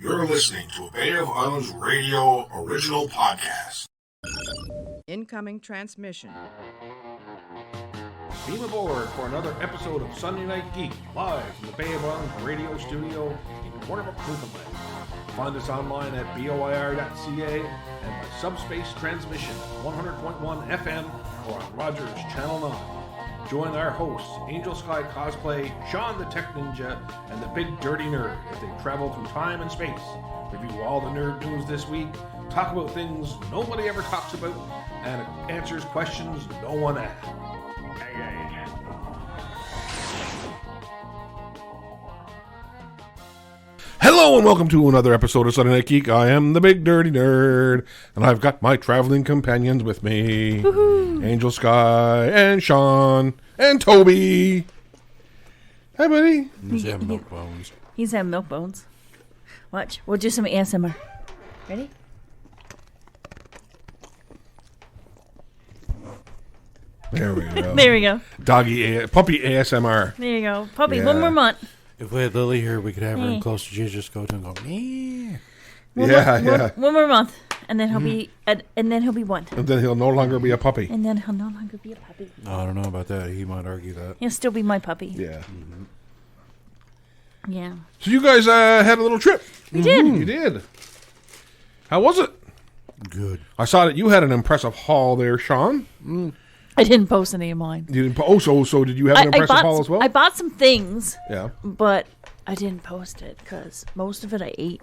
You're listening to a Bay of Islands Radio original podcast. Incoming transmission. Beam aboard for another episode of Sunday Night Geek, live from the Bay of Islands radio studio in Warnabrook, Newfoundland. Find us online at boir.ca and by subspace transmission 100.1 FM or on Rogers Channel 9. Join our hosts, Angel Sky Cosplay, Sean the Tech Ninja, and the Big Dirty Nerd as they travel through time and space, review all the nerd news this week, talk about things nobody ever talks about, and answers questions no one asks. Hello and welcome to another episode of Sunday Night Geek. I am the Big Dirty Nerd, and I've got my traveling companions with me. Woohoo. Angel Sky, and Sean, and Toby. Hi, buddy. He's having milk bones. He's having milk bones. Watch. We'll do some ASMR. Ready? There we go. There we go. Puppy ASMR. There you go. Puppy, Yeah. one more month. If we had Lily here, we could have her in close to Jesus, just go to and go, meh. One more month, and then he'll be, and then he'll be one, And then he'll no longer be a puppy. and then he'll no longer be a puppy. I don't know about that. He might argue that. He'll still be my puppy. Yeah. Yeah. So you guys had a little trip. We did. You did. How was it? Good. I saw that you had an impressive haul there, Sean. I didn't post any of mine. You didn't. So did you have an impressive haul as well? I bought some things, Yeah. but I didn't post it because most of it I ate.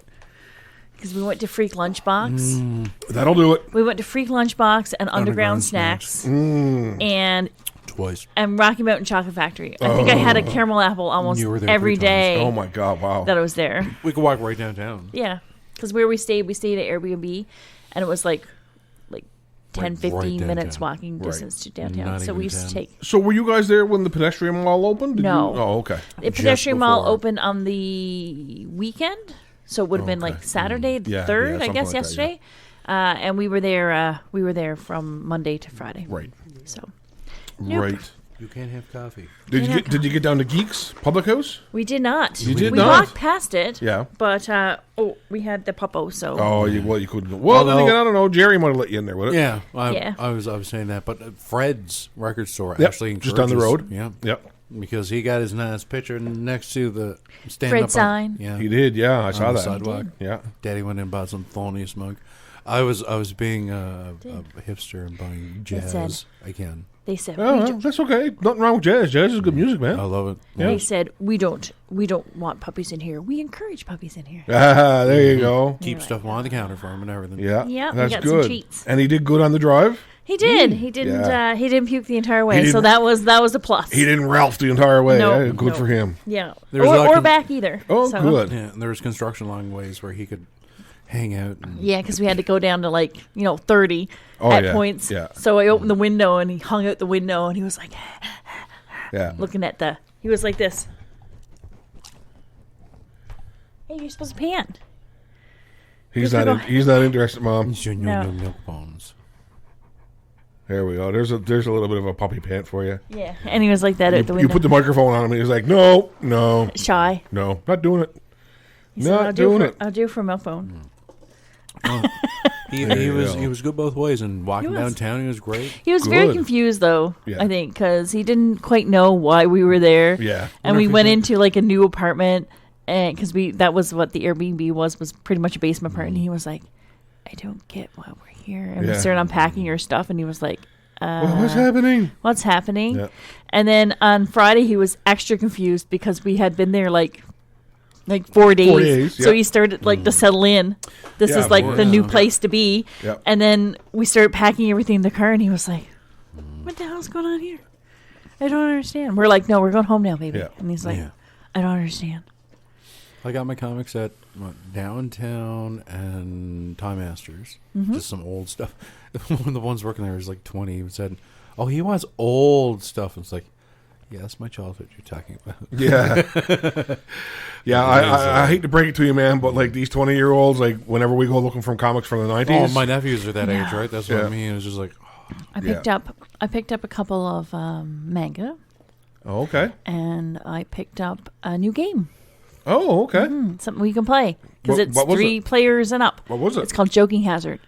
Because we went to Freak Lunchbox. That'll do it. We went to Freak Lunchbox and Underground Snacks. And Twice. Rocky Mountain Chocolate Factory. I think I had a caramel apple almost You were there every 3 times. day Oh my God! Wow. that I was there. We could walk right downtown. Yeah. Because where we stayed at Airbnb, and it was like 10, Like 15 right minutes downtown. walking distance to downtown. Not So we even used to 10. take... So were you guys there when the pedestrian mall opened? No. Oh, okay. The pedestrian mall before. opened on the weekend, so it would have been like Saturday the Yeah, 3rd, I something guess, like that, yesterday. And we were there from Monday to Friday. Right. So Nope. Right. You can't have coffee. Did you get down to Geek's Public House? we did not. You did we not? walked past it. Yeah. But we had the puppo, so Oh, you couldn't go. Well, then Although- again, I don't know. Jerry might have let you in there, would it? Yeah. Yeah. I was saying that, but Fred's record store Yep, actually just down the road. Yeah. Yep. Because he got his nice picture next to the stand-up Fred sign. Yeah. He did. Yeah, I saw on the that. sidewalk. Yeah. Daddy went in and bought some Thorny smoke. I was being a hipster and buying jazz said- again. they said Oh, well, that's okay. Nothing wrong with jazz. Jazz is good music, man. I love it. Yeah. They said we don't want puppies in here. We encourage puppies in here. Ah, there you go. Keep stuff on the counter for him and everything. Yeah, Yeah, we that's got some good. treats. And he did good on the drive. He did. He didn't. Yeah. He didn't puke the entire He way. So didn't- that was a plus. He didn't Ralph the entire way. No, Eh, good no. for him. Yeah. There's a lot Or of back either. Oh, So- good. Yeah, and there was construction along ways where he could hang out. And Yeah, because we had to go down to 30 Oh, at yeah, points. yeah. So I opened the window and he hung out the window and he was like Yeah. looking at he was like this. Hey, you're supposed to pan. He's not interested, Mom. He's your No. new milk bones. There we go. There's a little bit of a puppy pant for you. Yeah, and he was like that out the You window. put the microphone on him, and he was like, "No, Shy. no, not doing it. He said, Not doing it." I'll do it for my phone. He you was go. he was good both ways, and walking He was. downtown, he was great. He was very Good. confused, though, Yeah. I think, because he didn't quite know why we were there. Yeah. And we went into a new apartment, and because that was what the Airbnb was pretty much a basement apartment. And he was like, I don't get why we're here. And we Yeah. started unpacking our stuff, and he was like, Well, what's happening? what's happening? Yeah. And then on Friday, he was extra confused because we had been there like 4 days. 4 days, So yeah. he started to settle in. This Yeah, is like of the new course. place to be. Yeah. And then we started packing everything in the car, and he was like, what the hell's going on here? I don't understand. We're like, no, we're going home now, baby. Yeah. And he's like, Yeah. I don't understand. I got my comics at Downtown and Time Masters. Just some old stuff. One of the ones working there was like 20. He said, "Oh, he wants old stuff." It's like, yeah, that's my childhood you're talking about. Yeah. Yeah, I hate to break it to you, man, but these 20-year-olds, whenever we go looking from comics from the 90s. Oh, my nephews are that age, Yeah. right? That's what Yeah. I mean. It was just like, I picked up a couple of manga, Oh, okay. and I picked up a new game. Oh, okay. Something we can play because it's What was 3 it? players and up. What was it? It's called Joking Hazard.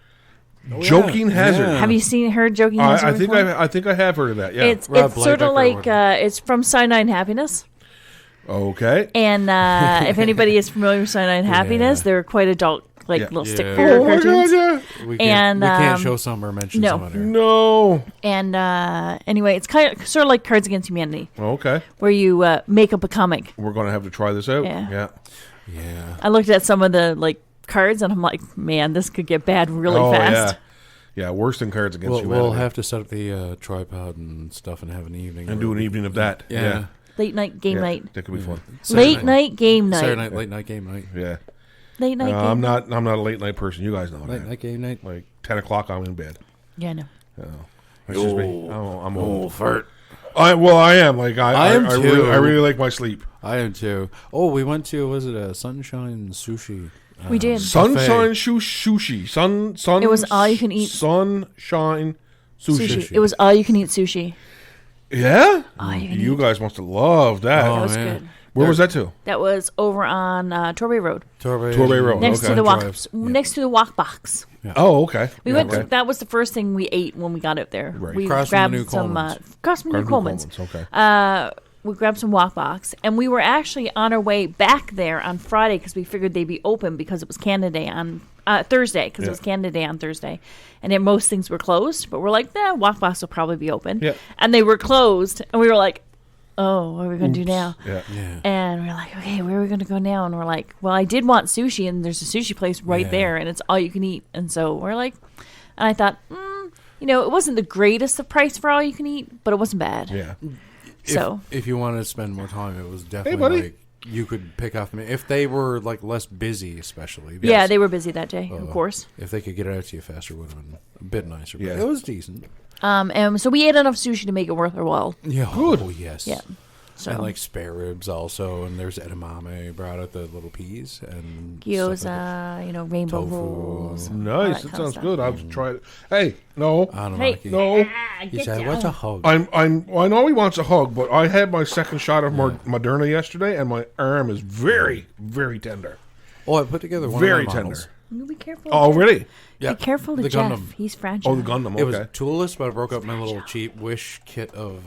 Joking Hazard. Yeah. Have you heard Joking Hazard? I think before? I think I have heard of that. Yeah. It's Rob sort of Blaybecker like would- it's from Cyanide Happiness. okay. And if anybody is familiar with Cyanide Happiness, they're quite adult, like Yeah. little stick Yeah. figure Oh my cartoons. God! Yeah. We And, can't show some or mention no. some on here. No. And anyway, it's sort of like Cards Against Humanity, Okay. where you make up a comic. We're gonna have to try this out. Yeah. Yeah. Yeah. I looked at some of the cards, and I'm like, man, this could get bad really fast. Yeah, worse than Cards Against We'll Humanity. have to set up the tripod and stuff and have an evening. and do an evening of that. Yeah. Late night game Yeah. night. That could be fun. Late night game night. Saturday night, late night game night. Yeah. Late night game. I'm not a late night person. You guys know Late that. night game night. Like 10 o'clock, I'm in bed. Yeah, no. That's just me. I'm old. fart. I am. Like I am too. I really like my sleep. I am too. Oh, we went to, was it a Sunshine Sushi? We did. Sunshine sushi. Sun. It was all you can eat. Sunshine sushi. It was all you can eat sushi. Yeah. All you can You eat. guys must have loved that. That was man. good. Where was that to? That was over on Torbay Road, Torbay Road. next okay. to the walk, Drives. next to the walk box. Oh, okay. We Yeah, went. okay. That was the first thing we ate when we got out there. Right. We Across from the grabbed new some Coleman's. across from the new Garden Coleman's. Okay. We grabbed some walk box, and we were actually on our way back there on Friday because we figured they'd be open because it was Canada Day on Thursday because it was Canada Day on Thursday, and then most things were closed. But we're like, walk box will probably be open. Yeah. And they were closed, and we were like, oh, what are we going to do now? Yeah. Yeah. And we're like, okay, where are we going to go now? And we're like, well, I did want sushi, and there's a sushi place right Yeah. there, and it's all you can eat. And so we're like, and I thought, it wasn't the greatest of price for all you can eat, but it wasn't bad. Yeah. So If you wanted to spend more time, it was definitely buddy. like you could pick off if they were like less busy, especially. yeah, yes. they were busy that day, of course. If they could get it out to you faster, would have been a bit nicer. But Yeah. it was decent. And so we ate enough sushi to make it worth our while. Yeah, Good. Oh yes. Yeah. So And like spare ribs also, and there's edamame. Brought out the little peas and stuff gyoza, like rainbow Tofu. rolls. all Nice. that That kind of sounds stuff. good. I'll try it. Hey, no. Anamaki. No. He said, "What's a hug?" I know he wants a hug, but I had my second shot of Moderna yesterday, and my arm is very, very tender. Oh, I put together one Very of my tender. models. You be careful. Oh, really? Yeah, Be careful to the Jeff. Gundam. He's fragile. Oh, the Gundam. Okay. It was toolless, but I broke up my little cheap Wish kit of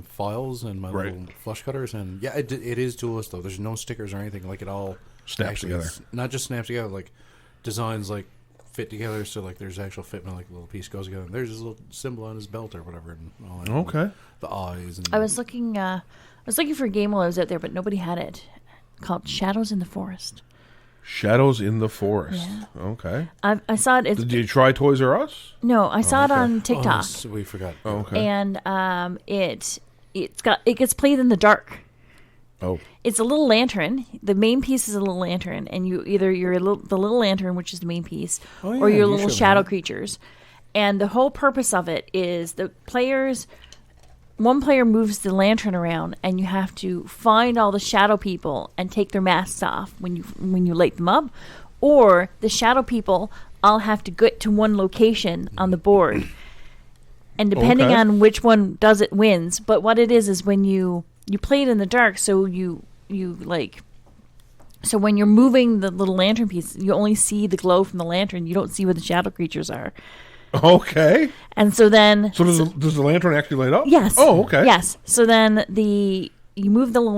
files and my Right. little flush cutters. And yeah, it is toolless though. There's no stickers or anything. Like it all Snaps actually together. Not just snaps together. Like designs like fit together. So like there's actual fitment. Like a little piece goes together. There's this little symbol on his belt or whatever. And all that. Okay. The eyes. And I was looking for a game while I was out there, but nobody had it. Called Shadows in the Forest. Shadows in the Forest. Yeah. Okay. I saw it. Did you try Toys R Us? No, I saw it okay. on Oh, TikTok, we forgot. Okay. and it gets played in the dark. Oh. It's a little lantern. The main piece is a little lantern, and you're the little lantern, which is the main piece, Oh, yeah, or your you little showed me shadow that. creatures. And the whole purpose of it is one player moves the lantern around, and you have to find all the shadow people and take their masks off when you light them up, or the shadow people all have to get to one location on the board. And depending Okay. on which one does it wins. But what it is when you play it in the dark, so so when you're moving the little lantern piece, you only see the glow from the lantern. You don't see where the shadow creatures are. Okay. And so then So does the lantern actually light up? yes. Oh, okay. Yes. So then you move the little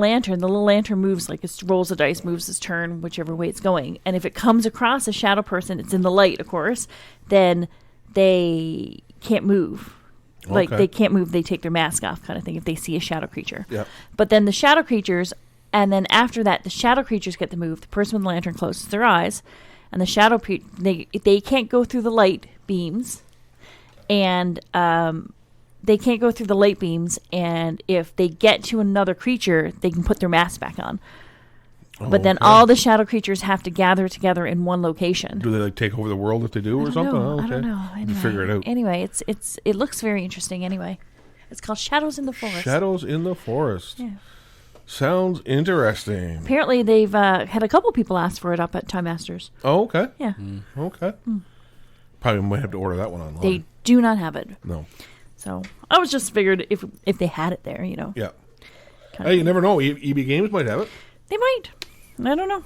lantern moves, like it rolls the dice, moves its turn, whichever way it's going. And if it comes across a shadow person, it's in the light, of course, then they can't move. Like Okay. they can't move, they take their mask off kind of thing if they see a shadow creature. Yeah. But then the shadow creatures, and then after that, the shadow creatures get to move. The person with the lantern closes their eyes, and the shadow they can't go through the light beams, and they can't go through the light beams. And if they get to another creature, they can put their mask back on. But then Okay. all the shadow creatures have to gather together in one location. Do they like take over the world if they do, or I something? don't know. Oh, I okay. don't know. You Anyway, figure it out. Anyway, it looks very interesting. Anyway, it's called Shadows in the Forest. Shadows in the Forest. Yeah. Sounds interesting. Apparently, they've had a couple people ask for it up at Time Masters. Oh, okay. Yeah, Okay. Probably might have to order that one online. they do not have it. No. So I was just figured if they had it there, Yeah. kind Hey, of you never know. EB Games might have it. they might. I don't know.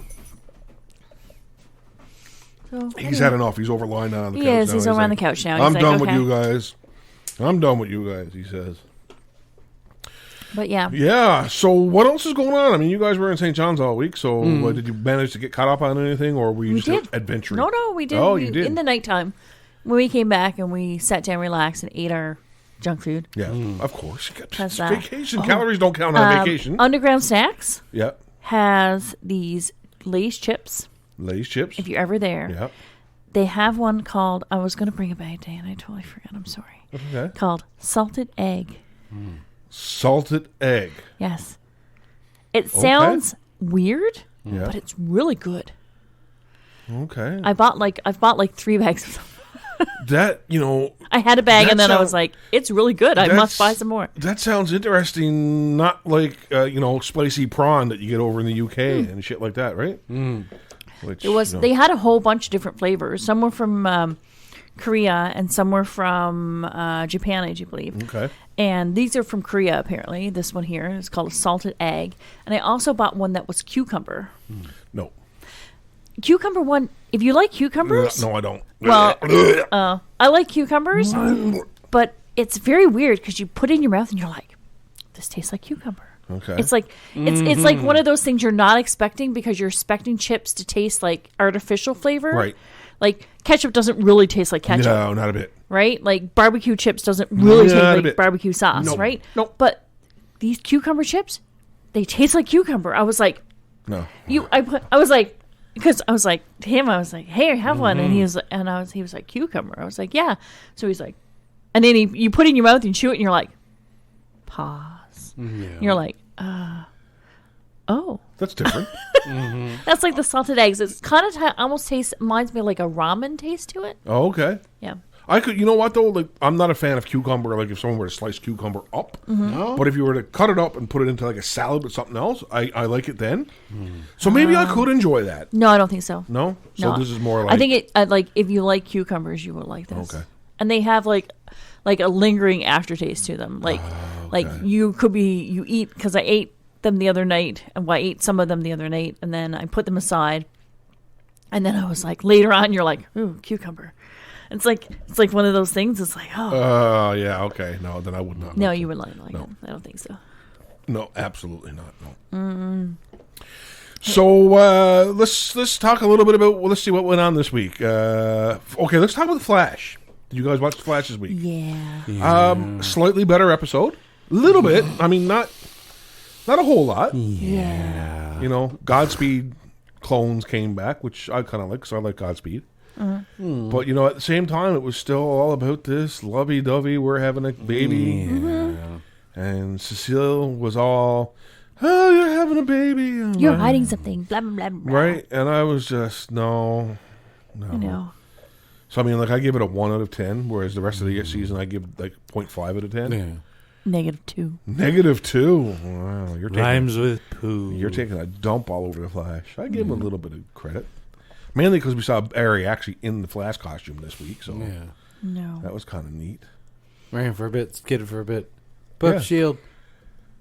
So, He's had enough. He's over lying down on the couch. He is. now. He's over on the couch now. I'm He's done like, with okay. you guys. I'm done with you guys, he says. But yeah. Yeah, so what else is going on? I mean, you guys were in St. John's all week, so did you manage to get caught up on anything, or were you just adventuring? No, we did. Oh, you did? In the nighttime, when we came back and we sat down, relaxed, and ate our junk food. Yeah, of course. It's that. vacation. Calories don't count on vacation. Underground Snacks Yeah. has these Lay's chips. Lay's chips. If you're ever there. Yeah. They have one called, I was going to bring it back today, and I totally forgot. I'm sorry. Okay. Called Salted Egg. Salted egg. Yes. It sounds weird, Yeah. but it's really good. Okay. I've bought like 3 bags of them. That, I had a bag, That and then I sound- was like, it's really good. I must buy some more. That sounds interesting. Not like, spicy prawn that you get over in the UK and shit like that, right? Which, It was. They had a whole bunch of different flavors. Some were from Korea, and some were from Japan, I do believe. Okay. And these are from Korea, apparently. This one here is called a salted egg. And I also bought one that was cucumber. No. Cucumber one, if you like cucumbers. No, I don't. Well, I like cucumbers, but it's very weird because you put it in your mouth and you're like, this tastes like cucumber. Okay. It's like it's like one of those things you're not expecting because you're expecting chips to taste like artificial flavor. Right. Like ketchup doesn't really taste like ketchup. No, not a bit. Right? Like barbecue chips doesn't really Not a taste like bit. barbecue sauce, Nope. right? Nope. But these cucumber chips, they taste like cucumber. I was like, No. I was like, because I was like to him, I was like, hey, have one, and he was like cucumber. I was like, yeah. So he's like, and then you put it in your mouth and chew it, and you're like, pause. Yeah. You're like, oh. That's different. That's like the salted eggs. It's kind of almost reminds me of like a ramen taste to it. Oh, okay. Yeah. I could, you know what though? Like, I'm not a fan of cucumber. Like, if someone were to slice cucumber up, No. but if you were to cut it up and put it into like a salad with something else, I like it then. So maybe I could enjoy that. No, I don't think so. No, so No. this is more like I think it like if you like cucumbers, you will like this. Okay. And they have like a lingering aftertaste to them. Like you eat because I ate them the other night, and I ate some of them the other night, and then I put them aside, and then I was like later on, you're like, ooh, cucumber. It's like one of those things. It's like, oh yeah, okay. No, then I would not. no, like you it. would like it. No. I don't think so. No, absolutely not. No. So let's talk a little bit about. Well, let's see what went on this week. Okay, let's talk about the Flash. Did you guys watch the Flash this week? Yeah. Slightly better episode. A little bit. I mean, not a whole lot. Yeah. Godspeed clones came back, which I kind of like because I like Godspeed. But at the same time, it was still all about this lovey-dovey. We're having a baby, and Cecile was all, "Oh, you're having a baby. You're hiding something. Blah blah blah. Blah. Right?" And I was just no. I know. So I mean, like I give it a 1 out of 10, whereas the rest of the season I give like 0.5 out of 10. Yeah. -2. -2. Wow, you're taking Rhymes with poo. You're taking a dump all over the Flash. I give him a little bit of credit. Mainly because we saw Barry actually in the Flash costume this week, so Yeah. No. that was kind of neat. Ran for a bit, skidded for a bit. But Yeah. shield.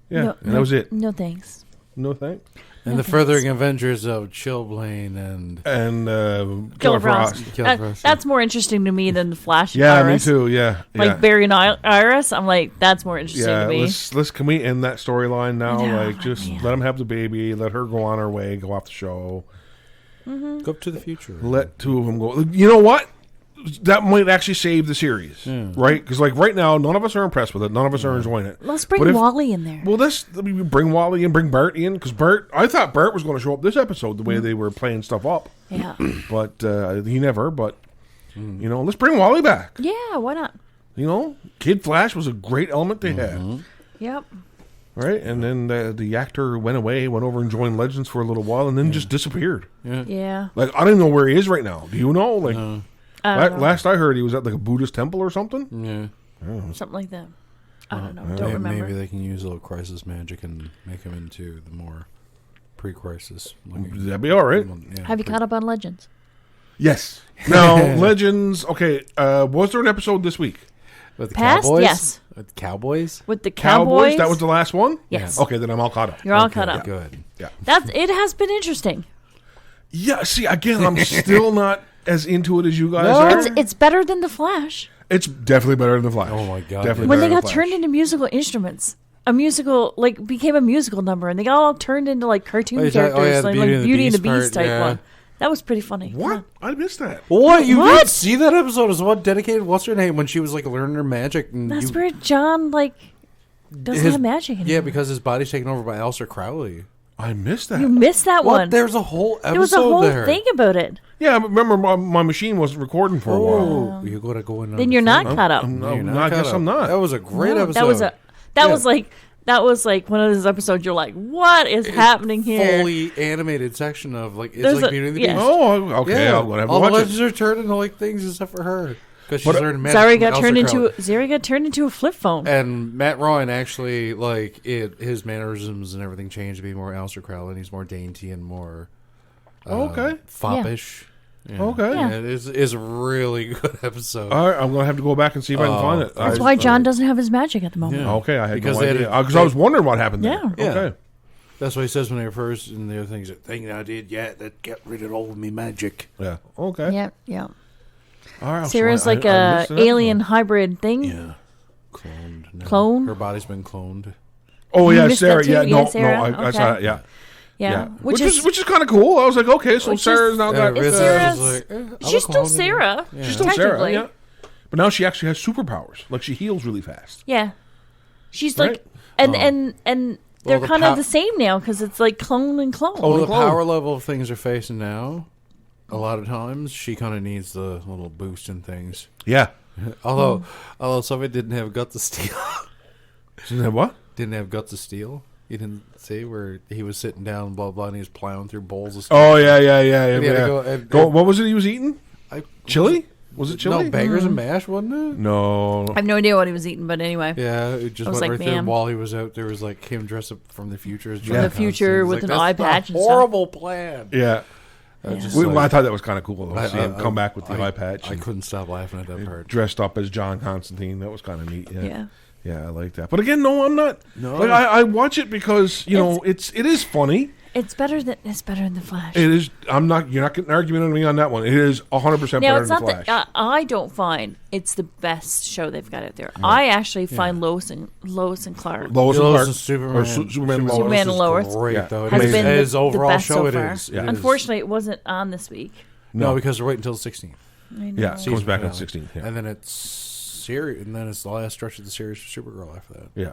Yeah, No, and that was it. No thanks. No thanks. And the furthering adventures of Chillblaine and And Killer Killer Frost. Frost. Killer Frost. That's more interesting to me than the Flash. and Yeah, Iris. me too. Yeah, Like yeah. Barry and Iris, I'm like, that's more interesting Yeah, to me. let's can we end that storyline now? No, Like, just man. let him have the baby, let her go on her way, go off the show, go up to the future. let two of them go. You know what? That might actually save the series, right? Because like right now, none of us are impressed with it. None of us are enjoying it. Let's bring But if- Wally in there. Well, bring Wally and bring Bert in because I thought Bert was going to show up this episode the way they were playing stuff up, Yeah. but he never. But let's bring Wally back. Yeah, why not? Kid Flash was a great element they had, Yep. right? And then the actor went away, went over and joined Legends for a little while, and then just disappeared. Yeah. Like I don't know where he is right now. Do you know? Like I don't know. last I heard, he was at like a Buddhist temple or something. Yeah. Something like that. I don't know. Don't remember. Maybe they can use a little crisis magic and make him into the more pre-crisis. looking- That'd be all right. Yeah, Have you caught up on Legends? Yes. Now, Legends. Okay. Was there an episode this week? With the Past? Cowboys? Yes. With the Cowboys? With the Cowboys. That was the last one? Yes. Okay, then I'm all caught up. You're all caught up. Good. Yeah. It has been interesting. Yeah, see, again, I'm still not as into it as you guys No. are. It's better than The Flash. It's definitely better than The Flash. Oh, my God. Definitely When better they than got The Flash. turned into musical instruments. A musical, like, became a musical number, and they got all turned into, like, cartoon Oh, characters, the like Beauty and the Beast type yeah. one. That was pretty funny. What? I missed that. What? You What? didn't see that episode? It was what dedicated, what's her name, when she was, like, learning her magic. And That's where John, like, doesn't have magic anymore. Yeah, because his body's taken over by Aleister Crowley. I missed that. You missed that What? one. There's a whole episode There was a whole there. thing about it. Yeah, I remember my machine wasn't recording for a while. Oh, you got to go in. Then you're not caught up. No, You're I guess caught I'm up. not. That was a great episode. That was like one of those episodes you're like, what is happening here? Fully animated section of like it's There's like a- Beauty and the yeah. Beast. Oh, okay. Yeah. I'm going to have to All the watch legends it. are turned into like things except for her because she's But- learning magic. Zari from got Aleister turned into a flip phone. And Matt Ryan actually his mannerisms and everything changed to be more Aleister Crowley, and he's more dainty and more Okay. foppish. Yeah. Okay. Yeah. And it's a really good episode. All right, I'm going to have to go back and see if I can find it. That's why John doesn't have his magic at the moment. Yeah. Okay, I had Because no they had idea. a- Because I was wondering what happened there. Yeah. Yeah. Okay. That's what he says when they were first, and the other things, the thing I did, that got rid of all of me magic. Yeah. Okay. Yeah, yeah. All right. Sarah's so I like a missed that. alien hybrid thing. Yeah. Cloned. now. Clone? Her body's been cloned. Oh You yeah, missed Sarah. that too? Yeah, Yeah, no, Sarah? I Okay. saw it. Yeah. Yeah. Which is kind of cool. I was like, okay, so Which Sarah's is- now got. It's Sarah's- I'll She's call still him. Sarah. Yeah. She's still Sarah. technically. Yeah. But now she actually has superpowers. Like she heals really fast. Yeah. She's Right? like, and they're the kind pow- of the same now because it's like clone and clone. Oh, Well, the clone. power level of things are facing now, a lot of times, she kind of needs the little boost in things. Yeah. Although somebody didn't have guts to steal. Isn't that what? Didn't have guts to steal. You didn't see where he was sitting down, blah, blah, and he was plowing through bowls of stuff. Oh yeah. And he had to yeah. go and- What was it he was eating? I- Chili? Was it chili? No, bangers and mash, wasn't it? No. I have no idea what he was eating, but anyway. Yeah, it just I was went like, right through. ma'am. While he was out, there was like him dressed up from the future. As From the future with an eye patch and stuff. horrible plan. Yeah. Just I like- thought that was kind of cool. Though, I- see him I- come back with the I- eye patch. I and couldn't stop laughing at that part. dressed up as John Constantine. That was kind of neat. Yeah. Yeah, I like that. But again, no, I'm not. No. Like, I watch it because it is funny. It's better than the Flash. It is. I'm not. You're not getting an argument on me on that one. It is 100% Now better it's than not Flash. that I don't find it's the best show they've got out there. I actually find Lois and Clark Lois and Lois Clark, and Superman. or Superman and Lois. Superman and is Lois. Great Yeah. though. It has is- been his the overall best show. so It far. is. Yeah. It is. Unfortunately, it wasn't on this week. No, because they're waiting until the 16th, I know. Yeah, it comes Season back on finale. 16. Yeah. and then it's series, and then it's the last stretch of the series for Supergirl after that. Yeah.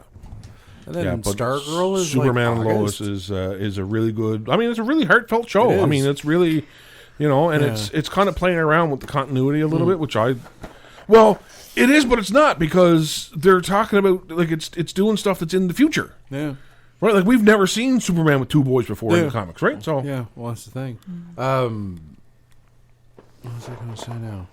And then Yeah, but Stargirl is Superman like and Lois August. is a really good. I mean, it's a really heartfelt show. It I is. mean, it's really, and Yeah. it's kind of playing around with the continuity a little bit, which well, it is, but it's not because they're talking about like it's doing stuff that's in the future, Yeah. right? Like we've never seen Superman with two boys before in Yeah. the comics, right? So Yeah, well, that's the thing. What was I going to say now?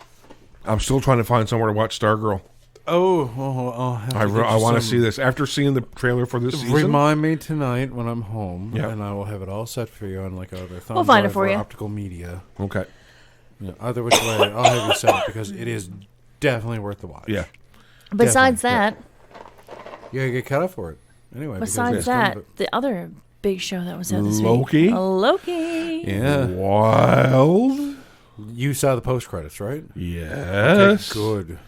I'm still trying to find somewhere to watch Stargirl. I'll have to I want to see this after seeing the trailer for this season. Remind me tonight when I'm home, Yeah. and I will have it all set for you on like either thumb We'll find it drive for or you. optical media. Okay. Yeah, either which way, I'll have you set it because it is definitely worth the watch. Yeah. Besides Definitely, that, You gotta get cut up for it. Anyway, because besides it's that, coming- the other big show that was out this Loki? week, Loki. yeah, Wild. you saw the post credits, right? Yes. Good.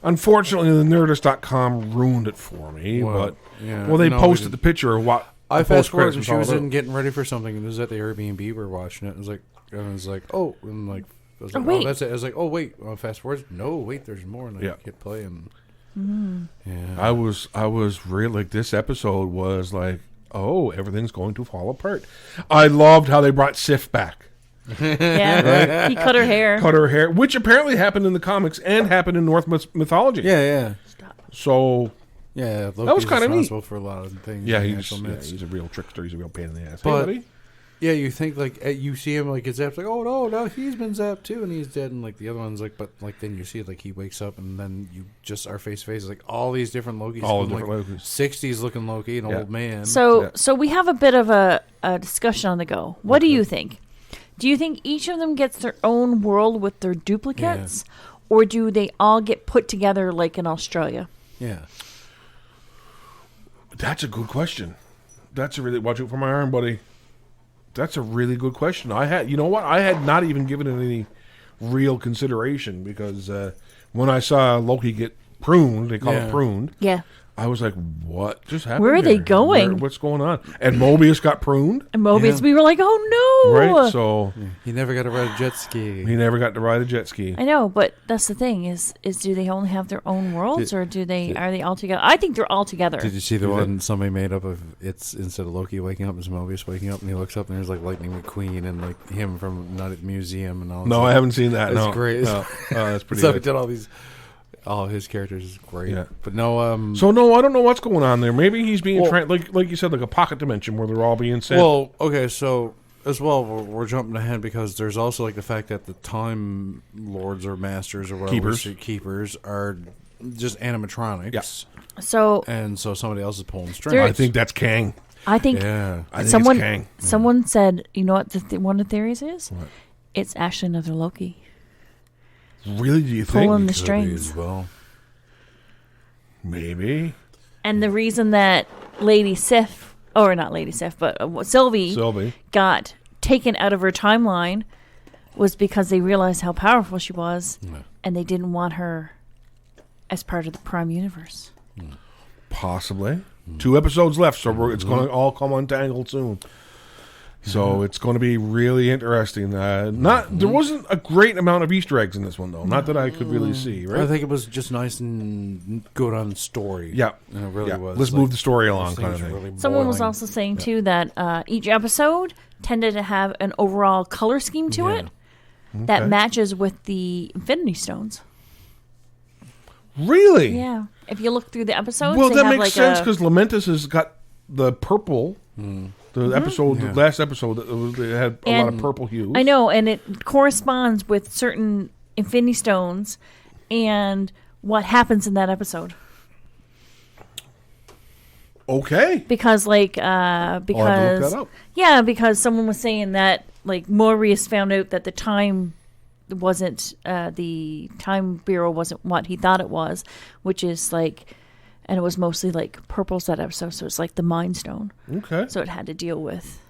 Unfortunately, the Nerdist.com ruined it for me. Well, yeah, they no, we posted didn't. the picture of what I the fast post-credits forwarded and was she all was about. in getting ready for something, and it was at the Airbnb. We were watching it. And it was like, oh, and like, I was like, wait. oh, that's it. I was like, oh, wait, fast forward. No, wait, there's more. And I Yeah. hit play, and yeah, I was really like this episode was like, oh, everything's going to fall apart. I loved how they brought Sif back, Yeah, he cut her hair. cut her hair, which apparently happened in the comics and happened in Norse mythology. yeah. So Yeah, That was kinda neat. responsible for a lot of things. yeah, in he's actual myths. he's a real trickster. He's a real pain in the ass. But- Hey, buddy. Yeah, you think like you see him like get zapped, like oh no, he's been zapped too, and he's dead, and like the other one's like, but like then you see it like he wakes up, and then you just are face to face like all these different Lokis, All from, the different like, Lokis. 60s looking Loki, an Yeah. old man. So, Yeah. so we have a bit of a discussion on the go. What do you think? Do you think each of them gets their own world with their duplicates, or do they all get put together like in Australia? Yeah. That's a good question. That's a really watch out for my arm, buddy. That's a really good question. I had not even given it any real consideration because when I saw Loki get pruned, they call it pruned. Yeah. I was like, what just happened? Where are they here? going? What's going on? And Mobius got pruned. And Mobius, we were like, oh no. Right, so He never got to ride a jet ski. he never got to ride a jet ski. I know, but that's the thing is do they only have their own worlds or are they all together? I think they're all together. Did you see the one somebody made up of it's instead of Loki waking up, it's Mobius waking up and he looks up and there's like Lightning McQueen and like him from Night at the Museum and all that. No, I haven't seen that. That's no. great. No. That's pretty So good. he did all his characters is great. Yeah. But no, So no, I don't know what's going on there. Maybe he's being like you said, like a pocket dimension where they're all being sent. well, okay, so as well, we're jumping ahead because there's also like the fact that the Time Lords or Masters or whatever keepers are just animatronics. Yes. So And so somebody else is pulling strings. I think that's Kang. I think Yeah. I think someone it's Kang. someone said, you know what one of the theories is? What? It's actually another Loki. Really? Do you think? Pulling the Could be strings. as well. Maybe. And the reason that Lady Sif, or not Lady Sif, but Sylvie got taken out of her timeline was because they realized how powerful she was, and they didn't want her as part of the Prime Universe. Possibly. 2 episodes left, so it's going to all come untangled soon. So it's going to be really interesting. There wasn't a great amount of Easter eggs in this one, though. Not that I could really see. Right? I think it was just nice and good on story. Yeah, And it really was. Let's move the story along, those kind of things are thing. really Someone was boiling. also saying, too, that each episode tended to have an overall color scheme to it that matches with the Infinity Stones. Really? Yeah. If you look through the episodes, Well, they that have makes like sense because Lamentus has got the purple. The episode, Yeah. the last episode, it had a lot of purple hues. I know, and it corresponds with certain Infinity Stones and what happens in that episode. Okay. Because, like, I'll have to look that up. yeah, because someone was saying that, like, Mobius found out that the time Bureau wasn't what he thought it was, which is like, and it was mostly like purples that episode, so it's like the Mind Stone. Okay. So it had to deal with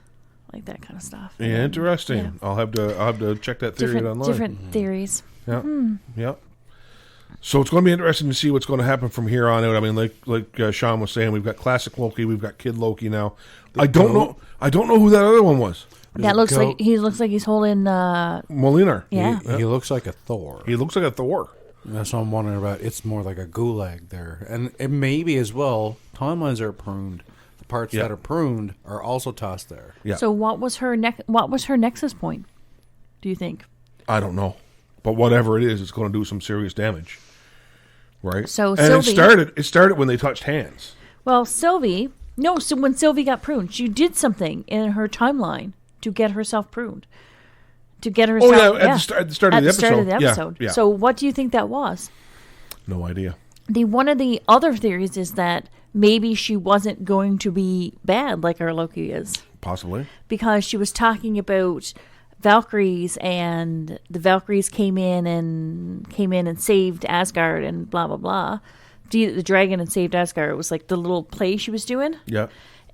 like that kind of stuff. Yeah, interesting. Yeah. I'll have to check that theory online. Different theories. Yeah. Yeah. So it's going to be interesting to see what's going to happen from here on out. I mean, like Sean was saying, we've got classic Loki, we've got Kid Loki now. I don't know who that other one was. That looks like he's holding. Molinar. Yeah. He looks like a Thor. He looks like a Thor. That's what I'm wondering about. It's more like a gulag there. And it maybe as well, timelines are pruned. The parts that are pruned are also tossed there. Yeah. So what was her nexus point? Do you think? I don't know. But whatever it is, it's going to do some serious damage. Right? So and Sylvie, it started when they touched hands. Well, Sylvie, so when Sylvie got pruned, she did something in her timeline to get herself pruned. To get herself at the start of the episode. Yeah. So what do you think that was? No idea. One of the other theories is that maybe she wasn't going to be bad like our Loki is. Possibly. Because she was talking about Valkyries, and the Valkyries came in and saved Asgard and blah blah blah. The dragon and saved Asgard. It was like the little play she was doing. Yeah.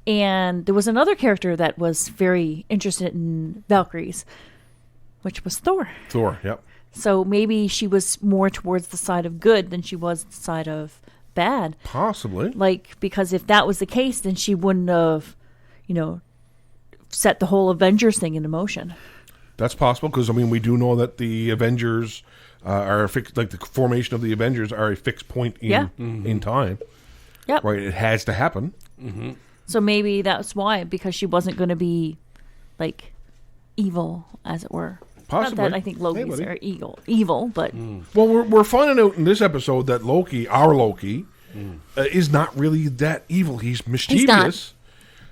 And there was another character that was very interested in Valkyries, which was Thor. Thor, yep. So maybe she was more towards the side of good than she was the side of bad. Possibly. Like, because if that was the case, then she wouldn't have, set the whole Avengers thing into motion. That's possible, because, we do know that the Avengers are fixed, like the formation of the Avengers are a fixed point in time. Yep. Right, it has to happen. Mm-hmm. So maybe that's why, because she wasn't going to be, like, evil, as it were. Possibly. Not that I think Loki's are evil, but... Well, we're finding out in this episode that Loki, our Loki, is not really that evil. He's mischievous.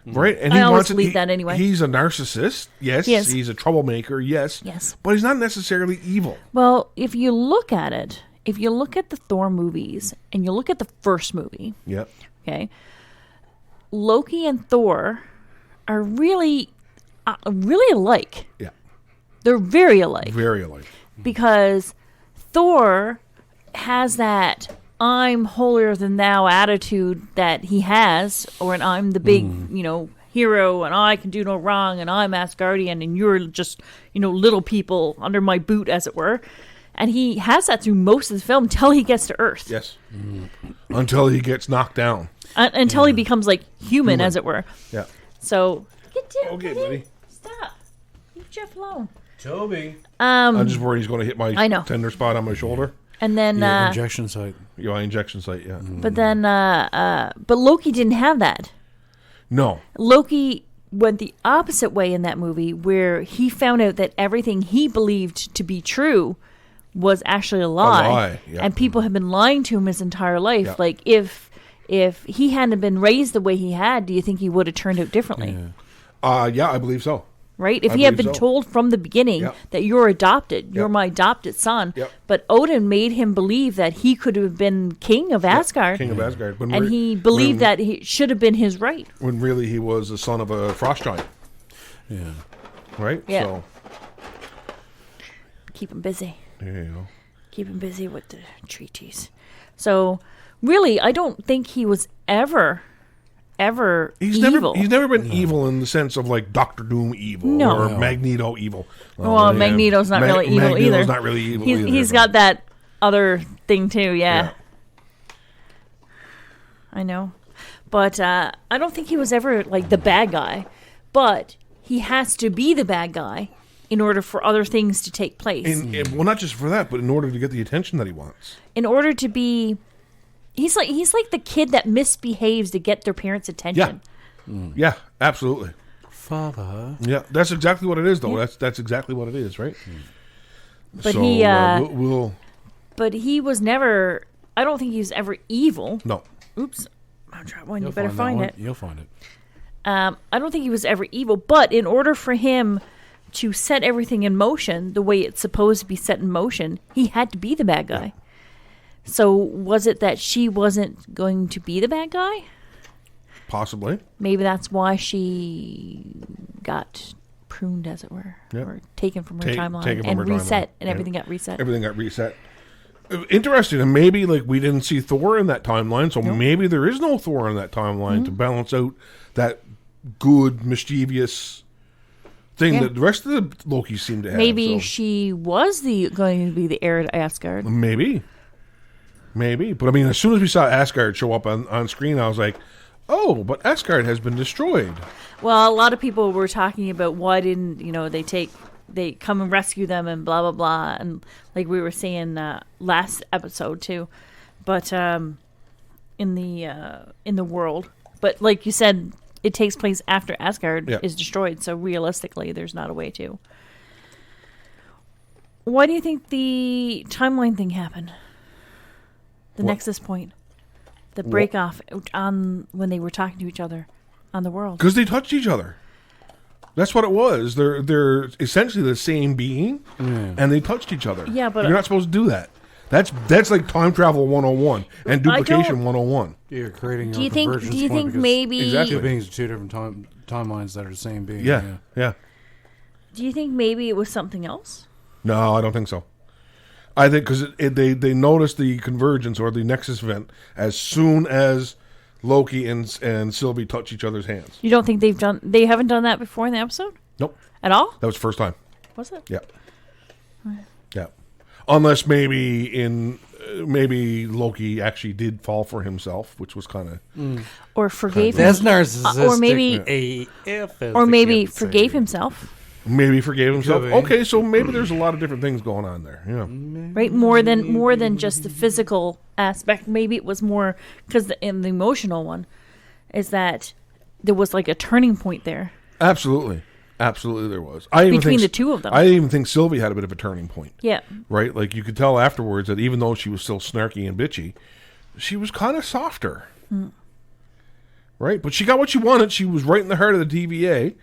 Right? And I he always wants believe that anyway. He's a narcissist. Yes. Yes. He's a troublemaker. Yes. Yes. But he's not necessarily evil. Well, if you look at it, if you look at the Thor movies, and you look at the first movie, Yep. okay, Loki and Thor are really alike. Yeah. They're very alike. Very alike. Because Thor has that I'm holier than thou attitude that he has, or I'm the big, hero, and I can do no wrong, and I'm Asgardian, and you're just, little people under my boot, as it were. And he has that through most of the film until he gets to Earth. Yes. Until he gets knocked down. Until he becomes like human, as it were. Yeah. So get down, Okay, buddy. Stop. Leave Jeff alone. Toby. I'm just worried he's going to hit my I know. tender spot on my shoulder. And then, Injection site. My injection site, yeah. but then, but Loki didn't have that. No. Loki went the opposite way in that movie, where he found out that everything he believed to be true was actually a lie. Yeah. And people have been lying to him his entire life. Yeah. Like, if he hadn't been raised the way he had, do you think he would have turned out differently? Yeah, I believe so. Right? If I he had believe been so. told from the beginning Yep. that you're adopted, you're Yep. my adopted son, Yep. but Odin made him believe that he could have been king of Asgard, King of Asgard. and he believed that he should have been his right. When really he was the son of a frost giant. Yeah. Right? Yeah. So, Keep him busy. there you go. Keep him busy with the treaties. So, really, I don't think he was ever He's evil. never been evil in the sense of like Doctor Doom evil No. or No. Magneto evil. Well, Magneto's not really evil Magneto's either. not really evil He's, either. he's but- got that other thing too, yeah. I know. But I don't think he was ever like the bad guy. But he has to be the bad guy in order for other things to take place. Well, not just for that, but in order to get the attention that he wants. In order to be, he's like the kid that misbehaves to get their parents' attention. Yeah, absolutely. Father. Yeah, that's exactly what it is, though. That's exactly what it is, right? But so, he, we'll but he was never. I don't think he was ever evil. no. Oops, I'm trying one. You You'll better that find one. it. You'll find it. I don't think he was ever evil, but in order for him to set everything in motion the way it's supposed to be set in motion, he had to be the bad guy. So was it that she wasn't going to be the bad guy? Possibly. Maybe that's why she got pruned, as it were, Yep. or taken from her Taken timeline from and her reset, timeline. and Yeah. everything got reset. Everything got reset. Interesting, and maybe like we didn't see Thor in that timeline, so maybe there is no Thor in that timeline Mm-hmm. to balance out that good mischievous thing Yeah. that the rest of the Loki seem to have. Maybe so. she was going to be the heir to Asgard. Maybe. But I mean, as soon as we saw Asgard show up on screen, I was like, oh, but Asgard has been destroyed. Well, a lot of people were talking about why didn't they come and rescue them and blah blah blah, and like we were saying last episode too, but in the world, but like you said, it takes place after Asgard Yeah. is destroyed, so realistically, there's not a way to. Why do you think the timeline thing happened? The What? Nexus point, the break off on when they were talking to each other on the world. Because they touched each other. That's what it was. They're essentially the same being, and they touched each other. Yeah, but- you're not supposed to do that. That's like time travel 101 and duplication 101. You're creating Do your you think? convergence Do you point think because maybe? Exactly. two beings are two different timelines that are the same being. Yeah. Do you think maybe it was something else? No, I don't think so. I think because they noticed the convergence or the Nexus event as soon as Loki and Sylvie touch each other's hands. You don't think they haven't done that before in the episode Nope, at all? that was the first time. Was it? Yeah, yeah. Unless maybe Loki actually did fall for himself, which was kind of Or forgave That's him? narcissistic. Or maybe- AF, as Or the maybe kids say. forgave himself, maybe forgave himself. Could be. Okay, so maybe there's a lot of different things going on there. Yeah, right? More than just the physical aspect. Maybe it was more because in the emotional one, is that there was like a turning point there. absolutely there was. I even Between think, the two of them. I even think Sylvie had a bit of a turning point. Yeah, Right? Like you could tell afterwards that even though she was still snarky and bitchy, she was kind of softer. Right? But she got what she wanted. She was right in the heart of the TVA.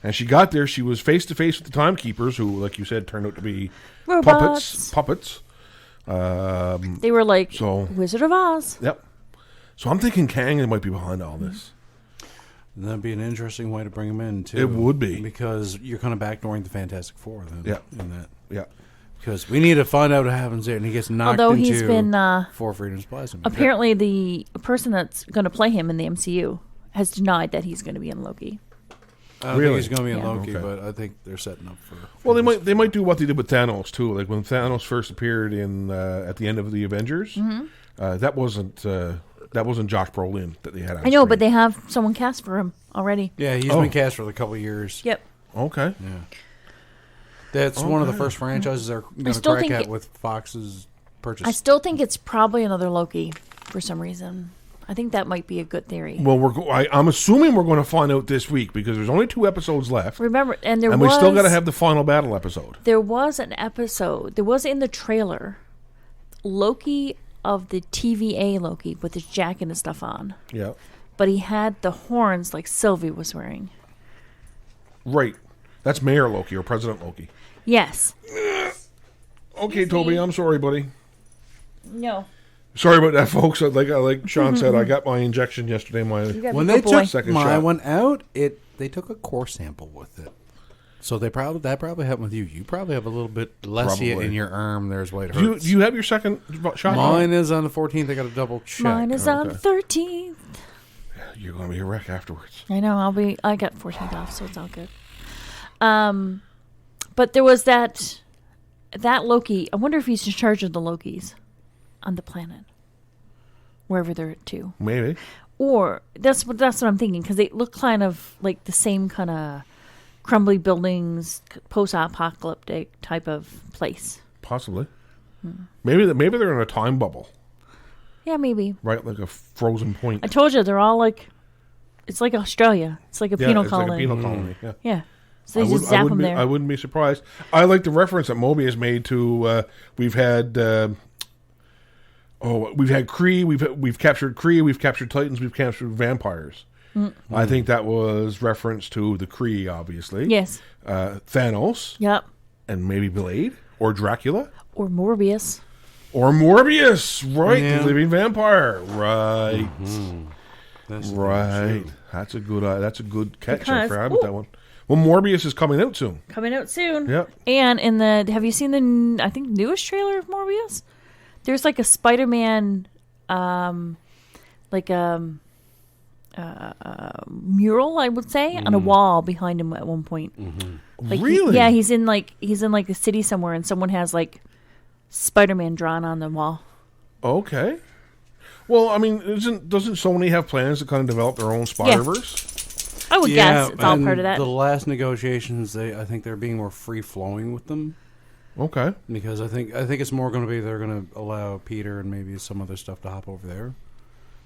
And she got there. She was face to face with the timekeepers, who, like you said, turned out to be robots. Puppets. They were like So- Wizard of Oz. Yep. So I'm thinking Kang might be behind all this. That'd be an interesting way to bring him in too. It would be. because you're kind of backdooring the Fantastic Four then. Yeah. In that, Yeah. Because we need to find out what happens there. And he gets knocked Although into he's been Four Freedoms Plaza. apparently the person that's going to play him in the MCU has denied that he's going to be in Loki. I don't Really? think he's going to be in Yeah. Loki, Okay. but I think they're setting up for... Well, they might do what they did with Thanos too. Like when Thanos first appeared in at the end of the Avengers, that wasn't Josh Brolin that they had. On I know, screen. but they have someone cast for him already. Yeah, he's Oh. been cast for a couple of years. Yep. Okay. Yeah. That's one of the first franchises they're going to still crack think at it- with Fox's purchase. I still think it's probably another Loki for some reason. I think that might be a good theory. Well, I'm assuming we're going to find out this week because there's only 2 episodes left, Remember, and we still got to have the final battle episode. There was an episode. There was in the trailer, Loki of the TVA Loki with his jacket and stuff on, Yeah. but he had the horns like Sylvie was wearing. Right. That's Mayor Loki or President Loki. Yes. Okay, Toby, I'm sorry, buddy. No. Sorry about that, folks. Like Sean said, I got my injection yesterday. When they took Second my shot. one out, they took a core sample with it. So that probably happened with you. You probably have a little bit less Probably. in your arm. There's why it Do hurts. you have your second shot? Mine is on the 14th. I got to double check. Mine is on the 13th. You're going to be a wreck afterwards. I know. I got 14th off, so it's all good. But there was that Loki. I wonder if he's in charge of the Lokis on the planet, wherever they're at too. Maybe. Or that's what I'm thinking, because they look kind of like the same kind of crumbly buildings, post-apocalyptic type of place. Possibly. Maybe they're in a time bubble, Yeah, maybe. right? Like a frozen point. I told you they're all like, it's like Australia. It's like a penal it's colony. like a penal colony. Yeah. Yeah. So they just zap them there. I wouldn't be surprised. I like the reference that Mobius made to. We've had Kree. We've captured Kree. We've captured Titans. We've captured vampires. I think that was reference to the Kree, obviously. Yes. Thanos. Yep. And maybe Blade or Dracula Or Morbius. or Morbius. Right, Yeah. the living vampire. Right. That's Right. That's a good catch. I Because- forgot about that one. Well, Morbius is coming out soon. Coming out soon. Yep. And have you seen the, I think, newest trailer of Morbius? There's like a Spider-Man, mural, I would say, on a wall behind him at one point. Like Really? he's in like a city somewhere, and someone has like Spider-Man drawn on the wall. Okay. Well, I mean, doesn't Sony have plans to kind of develop their own Spider-Verse? I would guess it's all and part of that. The last negotiations, I think they're being more free flowing with them. Okay. Because I think it's more going to be they're going to allow Peter and maybe some other stuff to hop over there.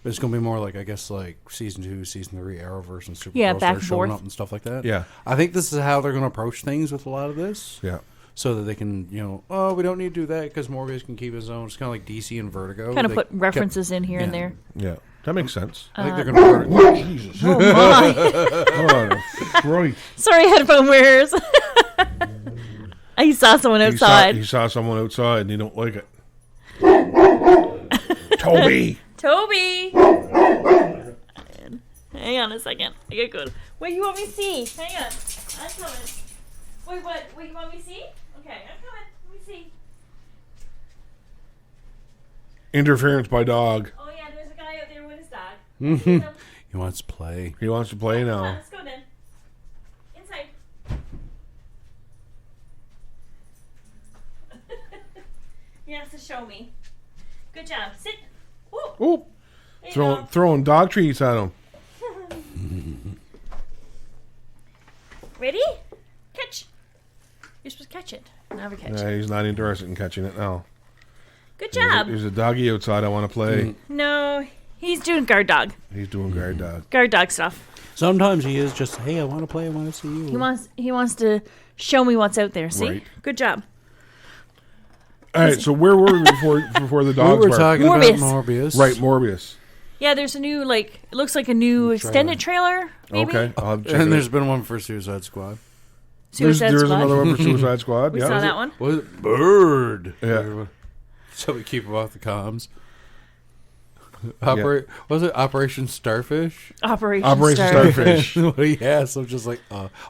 But it's going to be more like, I guess, like Season 2, Season 3, Arrowverse, and Supergirl Yeah, back start and showing forth. up and stuff like that. Yeah. I think this is how they're going to approach things with a lot of this. Yeah. So that they can, we don't need to do that because Morbius can keep his own. It's kind of like DC and Vertigo. Kind of They put kept- references in here and yeah. there. Yeah. That makes sense. I think they're going to... Jesus. Oh my! Oh, right. Sorry, headphone wearers. I saw someone outside. He saw someone outside and he don't like it. Toby. Toby! Hang on a second. I get good. Wait, you want me to see? Hang on. I'm coming. Wait, what? Wait, you want me to see? Okay, I'm coming. Let me see. Interference by dog. Oh, yeah, there's a guy out there with his dog. He wants to play. He wants to play Come on, now. let's go then. Inside. He has to show me. Good job. Sit. Ooh. Oop. There you go. Throwing dog treats at him. Ready? Catch. You're supposed to catch it. Never catch it. Yeah, he's not interested in catching it now. Good job. There's a doggy outside I want to play. No, he's doing guard dog. He's doing guard dog. Guard dog stuff. Sometimes he is just, hey, I want to play. I want to see you. He wants to show me what's out there. See? Right. Good job. All right, so where were we before the We dogs were barked? talking Morbius. about Morbius. Right, Morbius. Yeah, there's a new it looks like a new extended trailer. Maybe? Okay, I'll have to check And it there's out. been one for Suicide Squad. Suicide There's Squad. another one for Suicide Squad. We yeah, saw was that it? one. Was it Bird? Yeah. So we keep him off the comms. Was it Operation Starfish? Operation Starfish. Yes, I'm just like,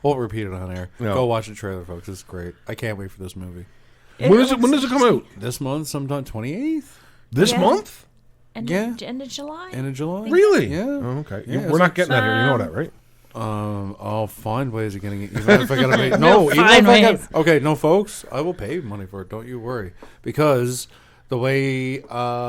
won't repeat it on air. No. Go watch the trailer, folks. It's great. I can't wait for this movie. When does it come out? This month, sometime 28th. This Yeah. month? End of July. End of July. Really? Yeah. Oh, okay. Yeah, We're not getting that here. You know that, right? I'll find ways of getting it. Even if I gotta pay. No, even find if I ways. okay, no, folks. I will pay money for it. Don't you worry. Because the way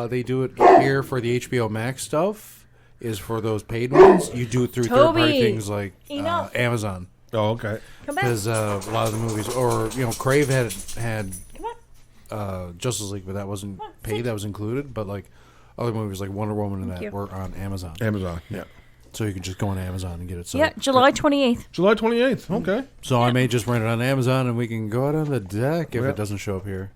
they do it here for the HBO Max stuff is for those paid ones. You do it through Toby, third-party things like email. Amazon. Oh, okay. Come back. Because a lot of the movies, or Crave had Come on. Justice League, but that wasn't on, paid. sit. That was included. But like other movies like Wonder Woman and Thank that you. were on Amazon. Amazon. Yeah. So you can just go on Amazon and get it. So, Yeah, July 28th. July 28th. Okay. So I may just rent it on Amazon and we can go out on the deck if Yeah. it doesn't show up here.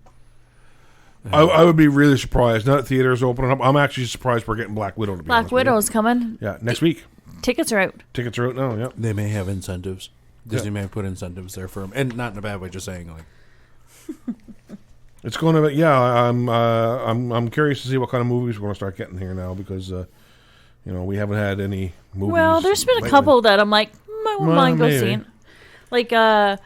I would be really surprised. Now that theaters are opening up, I'm actually surprised we're getting Black Widow. To be Black honest with you. Widow's coming. Yeah, next week. Tickets are out. Tickets are out now. Yeah. They may have incentives. Disney Yeah. may have put incentives there for them, and not in a bad way. Just saying, like, It's going to be. Yeah, I'm curious to see what kind of movies we're going to start getting here now because we haven't had any movies. Well, there's been a lately. couple that I'm like, I wouldn't Well, mind go maybe. seeing. Like the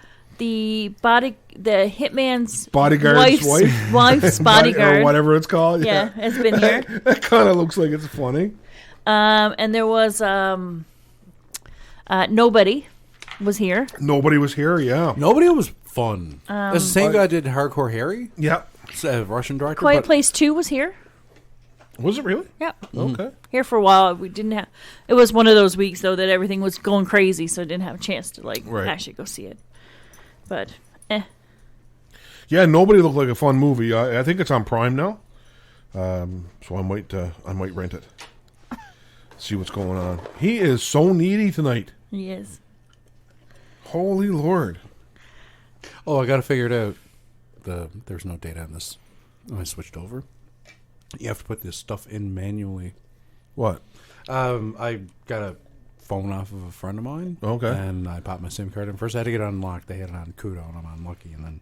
hitman's Bodyguard's wife's bodyguard. or whatever it's called. Yeah, it's been here. That kind of looks like it's funny. And there was Nobody was here. Nobody was here. Yeah. nobody was fun. That's the same guy did Hardcore Harry, Yeah. it's a Russian director. Quiet but Place 2 was here. Was it really? Yeah. Okay. Here for a while. We didn't have. It was one of those weeks though that everything was going crazy, so I didn't have a chance to Right. actually go see it. But Yeah, Nobody looked like a fun movie. I think it's on Prime now, so I might rent it. See what's going on. He is so needy tonight. he is. Holy Lord! Oh, I got to figure it out. There's no data on this. I switched over. You have to put this stuff in manually. What? I got a phone off of a friend of mine. Okay. And I popped my SIM card in. First, I had to get it unlocked. They had it on Kudo, and I'm on Lucky. And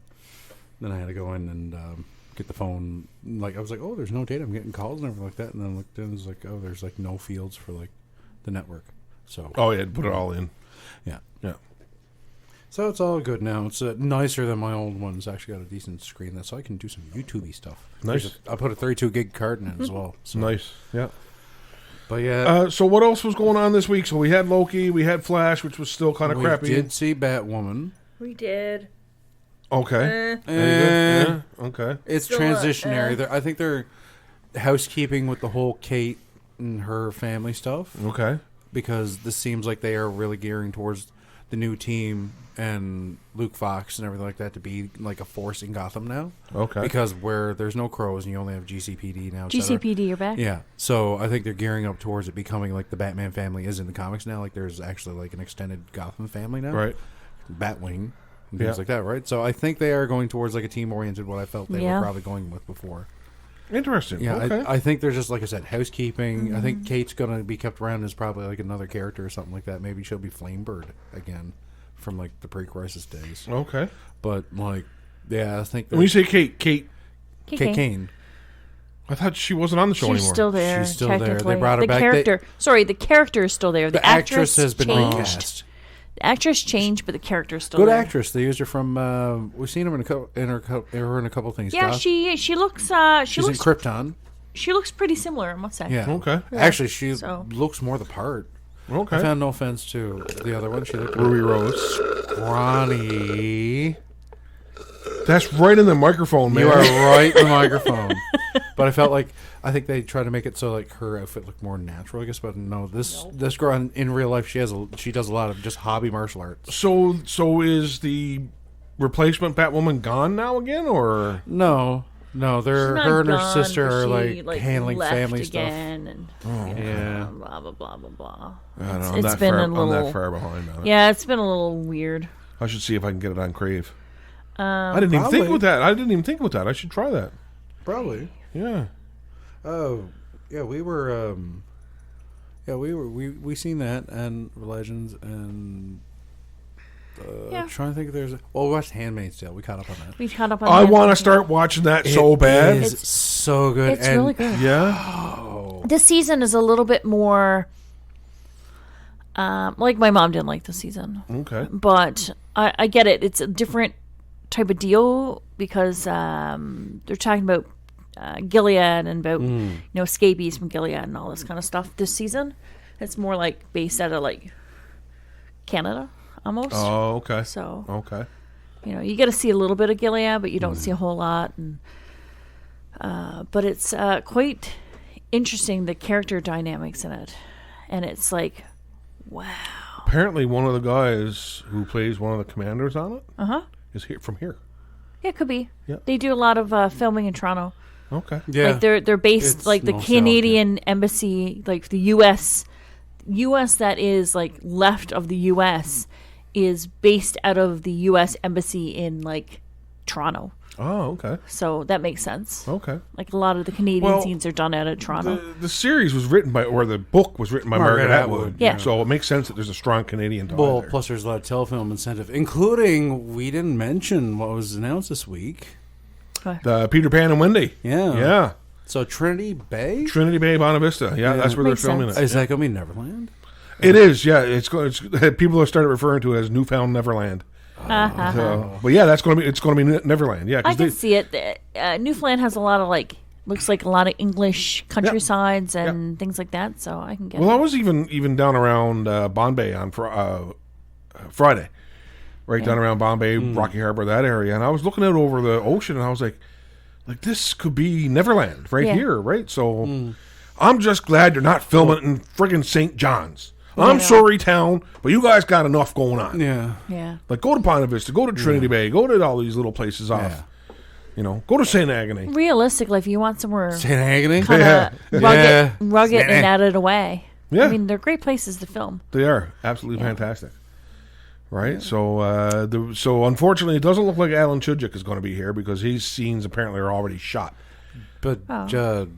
then I had to go in and get the phone. Like I was like, oh, there's no data. I'm getting calls and everything like that. And then I looked in, and it was like, oh, there's like no fields for like the network. So Oh, yeah, put it all in. yeah. Yeah. So it's all good now. It's nicer than my old one. It's actually got a decent screen, that so I can do some YouTube-y stuff. Nice. I put a 32 gig card in it as well. So. Nice. Yeah. But yeah, So what else was going on this week? So we had Loki, we had Flash, which was still kind of we crappy. did see Batwoman. We did. Okay. Eh, Yeah. Okay. it's Still, transitionary. I think they're housekeeping with the whole Kate and her family stuff, Okay. because this seems like they are really gearing towards the new team and Luke Fox and everything like that to be like a force in Gotham now. Okay. Because where there's no crows and you only have GCPD now. et cetera. GCPD, you're back. Yeah, so I think they're gearing up towards it becoming like the Batman family is in the comics now. Like there's actually like an extended Gotham family now, Right. Batwing and Yeah. things like that, right? So I think they are going towards like a team oriented. What I felt they Yeah. were probably going with before. Interesting. Yeah, Okay. I think there's just like I said, housekeeping. I think Kate's gonna be kept around as probably like another character or something like that. Maybe she'll be Flamebird again from like the pre-crisis days. Okay. But like, yeah, I think When you say Kate, Kate Kane. I thought she wasn't on the show She's anymore. still there. She's still there. They technically. brought her the back. Character, the character is still there. The actress has been changed. recast. The actress changed, but the character is still Good there. actress. They used her from. We've seen her in her in a couple things. Yeah, Goth. she looks She's looks in Krypton. she looks pretty similar, I must say. Yeah. Okay. Actually, she So- looks more the part. Okay. I found no offense to the other one. She looked Ruby Rose. Ronnie. That's right in the microphone, man. You are right in the microphone. But I think they try to make it so like her outfit looked more natural, I guess. But no, this girl in real life, she does a lot of just hobby martial arts. So is the replacement Batwoman gone now again, or No, She's they're not her and her gone, sister but are she, like handling left family again stuff. And Yeah. blah blah blah blah blah. I don't know, It's I'm been far, a little. I'm that far behind on it. Yeah, it's been a little weird. I should see if I can get it on Crave. I didn't even think Probably. with that. I didn't even think with that. I should try that. Probably. Yeah. Oh, yeah, we were. We seen that and Legends and. Yeah. Trying to think if there's. We watched handmaid's Tale. We caught up on that. We caught up on. I that. want to start watching that so bad. It is so good. It's and really good. Yeah. This season is a little bit more. Like my mom didn't like the season, Okay. but I get it. It's a different type of deal because they're talking about Gilead and about scabies from Gilead and all this kind of stuff this season. It's more like based out of like Canada almost. Oh, okay. So okay. You get to see a little bit of Gilead, but you don't see a whole lot. And but it's quite interesting, the character dynamics in it, and it's like, wow. Apparently, one of the guys who plays one of the commanders on it is here from here. Yeah, it could be. Yeah. They do a lot of filming in Toronto. Okay. Yeah. Like they're based It's like the nostalgia. Canadian embassy, like the US that is like left of the US is based out of the US embassy in like Toronto. Oh, okay. So that makes sense. Okay. Like a lot of the Canadian scenes are done out of Toronto. The series was written by, or the book was written by Margaret Atwood. Yeah. So it makes sense that there's a strong Canadian tie Well, there. plus there's a lot of telefilm incentive, including, we didn't mention what was announced this week. The Peter Pan and Wendy. Yeah. Yeah. So Trinity Bay? Trinity Bay, Bonavista. Vista. Yeah, that's where they're Makes filming sense. it. Is that going to be Neverland? It is, yeah. It's people have started referring to it as Newfound Neverland. But yeah, it's going to be Neverland. Yeah, I can see it. Newfoundland has a lot of looks like a lot of English countrysides and things like that. So I can get. Well, I was even down around Bombay on Friday, right down around Bombay, Rocky Harbor, that area, and I was looking out over the ocean, and I was like this could be Neverland right here, right? So I'm just glad you're not filming it in friggin' St. John's. I'm sorry, town, but you guys got enough going on. Yeah. Yeah. Like, go to Ponte Vista, go to Trinity Bay, go to all these little places off. Go to St. Agony. Realistically, if you want somewhere St. Agony? kind of rugged St. and out of the way, Yeah. I mean, they're great places to film. They are absolutely fantastic. Right? So, so unfortunately, it doesn't look like Alan Tudyk is going to be here because his scenes apparently are already shot. But Judd,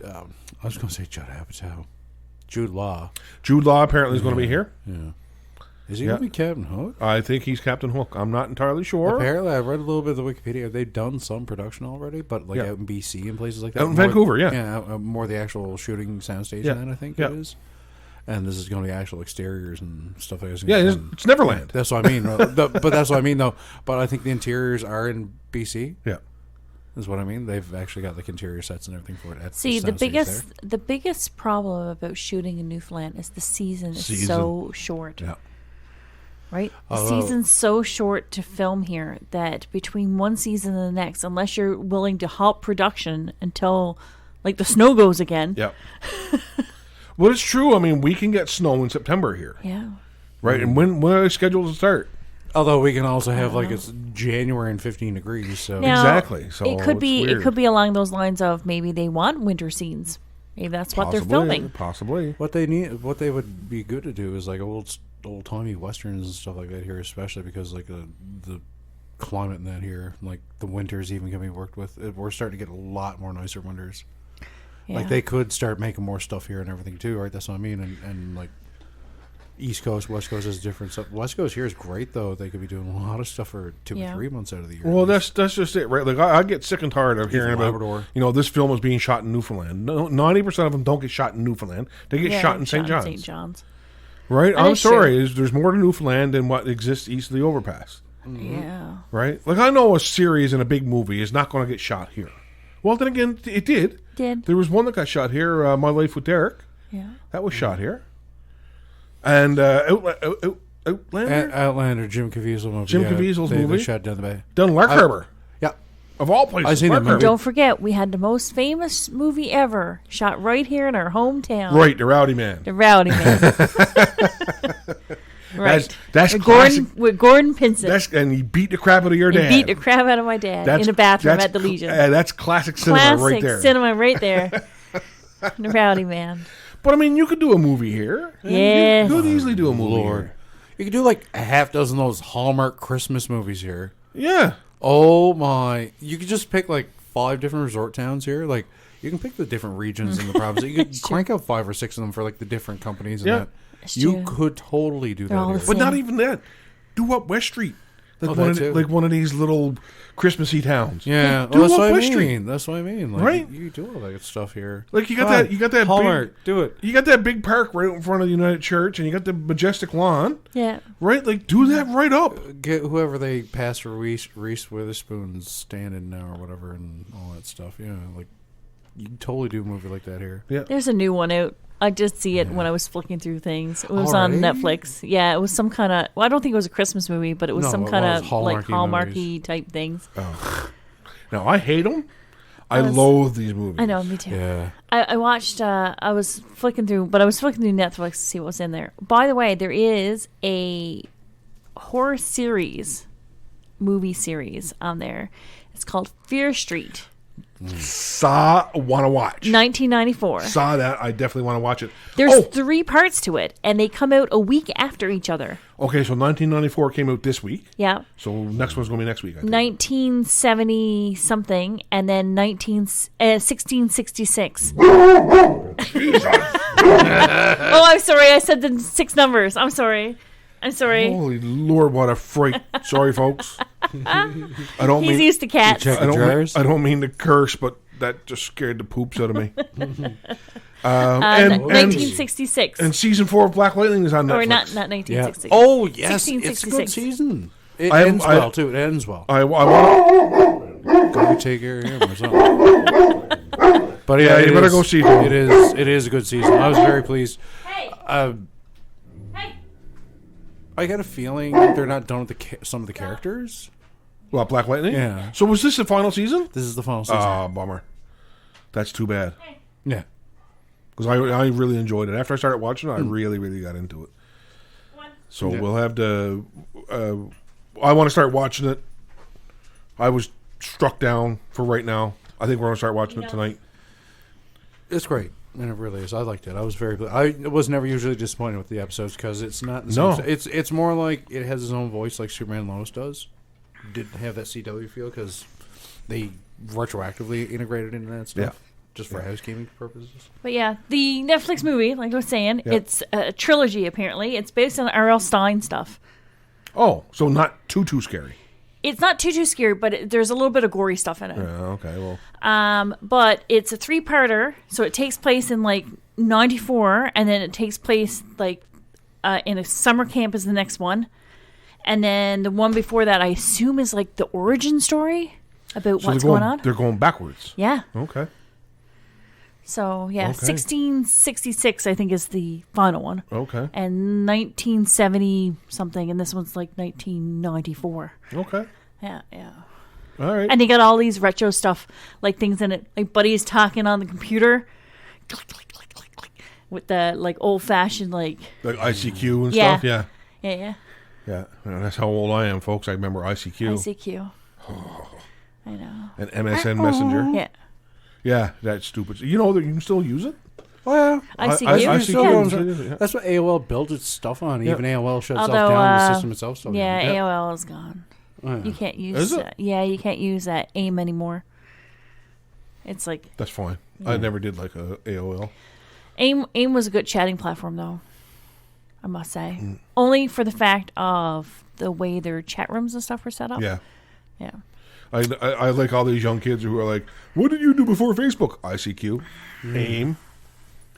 I was going to say Judd Apatow. Jude Law. Jude Law apparently is going to be here. Yeah. Is he going to be Captain Hook? I think he's Captain Hook. I'm not entirely sure. Apparently, I read a little bit of the Wikipedia. They've done some production already, but out in BC and places like that. Out in Vancouver, more the actual shooting soundstage than I think it is. And this is going to be actual exteriors and stuff like that. Yeah, it's Neverland. That's what I mean. But that's what I mean, though. But I think the interiors are in BC. Yeah. Is what I mean. They've actually got like interior sets and everything for it. At the biggest problem about shooting in Newfoundland is the season is so short. Yeah. Right? The season's so short to film here that between one season and the next, unless you're willing to halt production until like the snow goes again. Yeah. Well, it's true. I mean, we can get snow in September here. Yeah. Right? And when are they scheduled to start? Although we can also have it's January and 15 degrees. So now, exactly. So it could be along those lines of maybe they want winter scenes. Maybe that's what they're filming. Possibly. What they would be good to do is like old timey westerns and stuff like that here, especially because like the climate in that here, like the winters even can be worked with. We're starting to get a lot more nicer winters. Yeah. Like they could start making more stuff here and everything too, right? That's what I mean. And like East Coast, West Coast is different stuff. West Coast here is great though. They could be doing a lot of stuff for 2 or 3 months out of the year. Well, that's just it, right? Like I get sick and tired of hearing Labrador. about this film is being shot in Newfoundland. 90% of them don't get shot in Newfoundland. They get shot in St. John's. St. John's. Right? That I'm is sorry. There's more to Newfoundland than what exists east of the overpass. Yeah. Right? Like I know a series and a big movie is not going to get shot here. Well, then again, it did. There was one that got shot here, My Life with Derek. Yeah. That was shot here. And Outlander? Outlander, Jim Caviezel movie. Jim Caviezel's movie. They shot down the bay. Done Lark Harbor. Yeah. Of all places. I've seen Lark that Harbor. Don't forget, we had the most famous movie ever shot right here in our hometown. Right, The Rowdy Man. The Rowdy Man. Right. That's with classic. Gordon Pinsent. And he beat the crap out of your dad. He beat the crap out of my dad in the bathroom at the Legion. That's classic cinema right there. Classic cinema right there. The Rowdy Man. But I mean, you could do a movie here. Yeah. You could easily do a movie here. You could do like a half dozen of those Hallmark Christmas movies here. Yeah. Oh my! You could just pick like 5 different resort towns here. Like you can pick the different regions in the province. You could crank out 5 or 6 of them for like the different companies. And that That's you true. could totally do They're all that the here. But same. not even that. Do up West Street. like one of these little Christmassy towns. Yeah, do that's a what I West Street. mean. That's what I mean. Like, Right? You do all that good stuff here. Like you got that Hallmark. big, Do it. you got that big park right in front of the United Church, and you got the majestic lawn. Yeah. Right? Like do that right up. Get whoever they pass for Reese Witherspoon's stand-in now or whatever, and all that stuff. Yeah, like you can totally do a movie like that here. Yeah. There's a new one out. I did see it when I was flicking through things. It was on Already? Netflix. Yeah, it was some kind of... Well, I don't think it was a Christmas movie, but it was No, some it kind was of like Hallmarky Hallmarky type things. Now I hate them. I loathe these movies. I know, me too. Yeah. I watched... I was flicking through Netflix to see what was in there. By the way, there is a horror movie series on there. It's called Fear Street. Saw want to watch. 1994. Saw that. I definitely want to watch it. There's 3 parts to it, and they come out a week after each other. Okay, so 1994 came out this week. Yeah. So next one's going to be next week, I think. 1970 something, and then 1666. Jesus. Oh, I'm sorry. I said the 6 numbers. I'm sorry. Holy Lord, what a freak. Sorry, folks. I don't He's mean used to cats. Check I the don't, drawers. I don't mean to curse, but that just scared the poops out of me. 1966. And season 4 of Black Lightning is on Netflix. Or not Yeah. 1966. Oh yes, it's a 1666. good season. It I- ends I- well too. It ends well. I want. Go take care of him or something. But yeah, you it better is- go see it. It is a good season. I was very pleased. Hey. I got a feeling they're not done with some of the characters. What, Black Lightning? Yeah. So was this the final season? This is the final season. Ah, bummer. That's too bad. Yeah. Because I really enjoyed it. After I started watching it, I really, really got into it. So we'll have to... I want to start watching it. I was struck down for right now. I think we're going to start watching it tonight. It's great. And it really is. I liked it. I was very... I was never usually disappointed with the episodes because it's not... No. It's more like it has its own voice like Superman Lois does. Didn't have that CW feel because they retroactively integrated into that stuff. Yeah. Just for housekeeping purposes. But yeah, the Netflix movie, like I was saying, Yeah. it's a trilogy apparently. It's based on R.L. Stine stuff. Oh, so not too scary. It's not too scary, but there's a little bit of gory stuff in it. Yeah, okay, well... But it's a 3-parter, so it takes place in like 94, and then it takes place like in a summer camp is the next one. And then the one before that, I assume, is like the origin story about So what's they're going on. They're going backwards. Yeah. Okay. So, yeah, Okay. 1666, I think, is the final one. Okay. And 1970 something, and this one's like 1994. Okay. Yeah, yeah. All right. And they got all these retro stuff, like things in it. Like Buddy's talking on the computer. Click, click, click, click, click. With the like old fashioned like Like ICQ and Yeah. stuff? Yeah. yeah. Yeah. Well, that's how old I am, folks. I remember ICQ. ICQ. I know. And MSN Messenger. Yeah. Yeah, that's stupid. You know that you can still use it? Well, yeah. ICQ? Yeah. That's what AOL built its stuff on. Yeah. Even AOL shut itself Although, down. The system itself still yeah, down. AOL is gone. Yeah. You can't use Is it? that. Yeah, you can't use that AIM anymore. It's like That's fine. I never did like a AOL. AIM was a good chatting platform though. I must say. Only for the fact of the way their chat rooms and stuff were set up. Yeah. Yeah. I like all these young kids who are like, what did you do before Facebook? ICQ, AIM,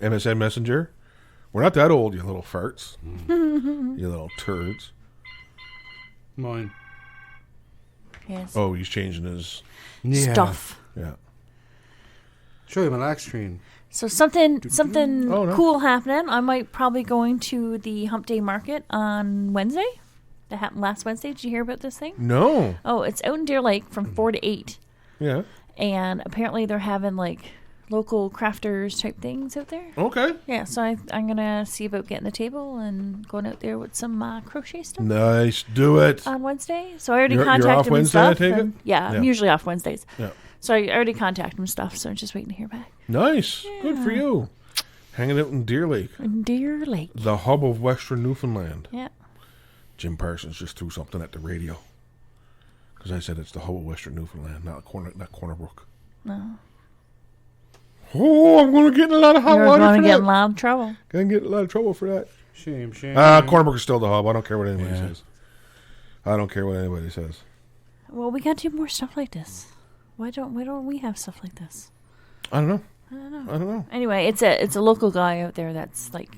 MSN Messenger. We're not that old, you little farts. You little turds. Mine. Yes. Oh, he's changing his... Yeah. Stuff. Yeah. Show you my lock screen. So something Oh, no. cool happening. I might probably going to the Hump Day Market on Wednesday. That happened last Wednesday. Did you hear about this thing? No. Oh, it's out in Deer Lake from 4 to 8. Yeah. And apparently they're having like local crafters type things out there. Okay. Yeah, so I'm going to see about getting the table and going out there with some crochet stuff Nice. Do it. on Wednesday. So I already You're contacted off them and Wednesday, I stuff. take it? and- yeah, Yeah. I'm usually off Wednesdays. Yeah. So I already contacted them and stuff, so I'm just waiting to hear back. Nice. Good for you. Hanging out in Deer Lake, In Deer Lake. the hub of Western Newfoundland. Yeah. Jim Parsons just threw something at the radio. Because I said it's the hub of Western Newfoundland, not Corner Brook. No. Oh, I'm going to get in a lot of hot You're water going for to get in that. a lot of trouble. Going to get in a lot of trouble for that. Shame. Corner Brook is still the hub. I don't care what anybody Yeah. says. I don't care what anybody says. Well, we got to do more stuff like this. Why don't we have stuff like this? I don't know. I don't know. I don't know. Anyway, it's a local guy out there that's like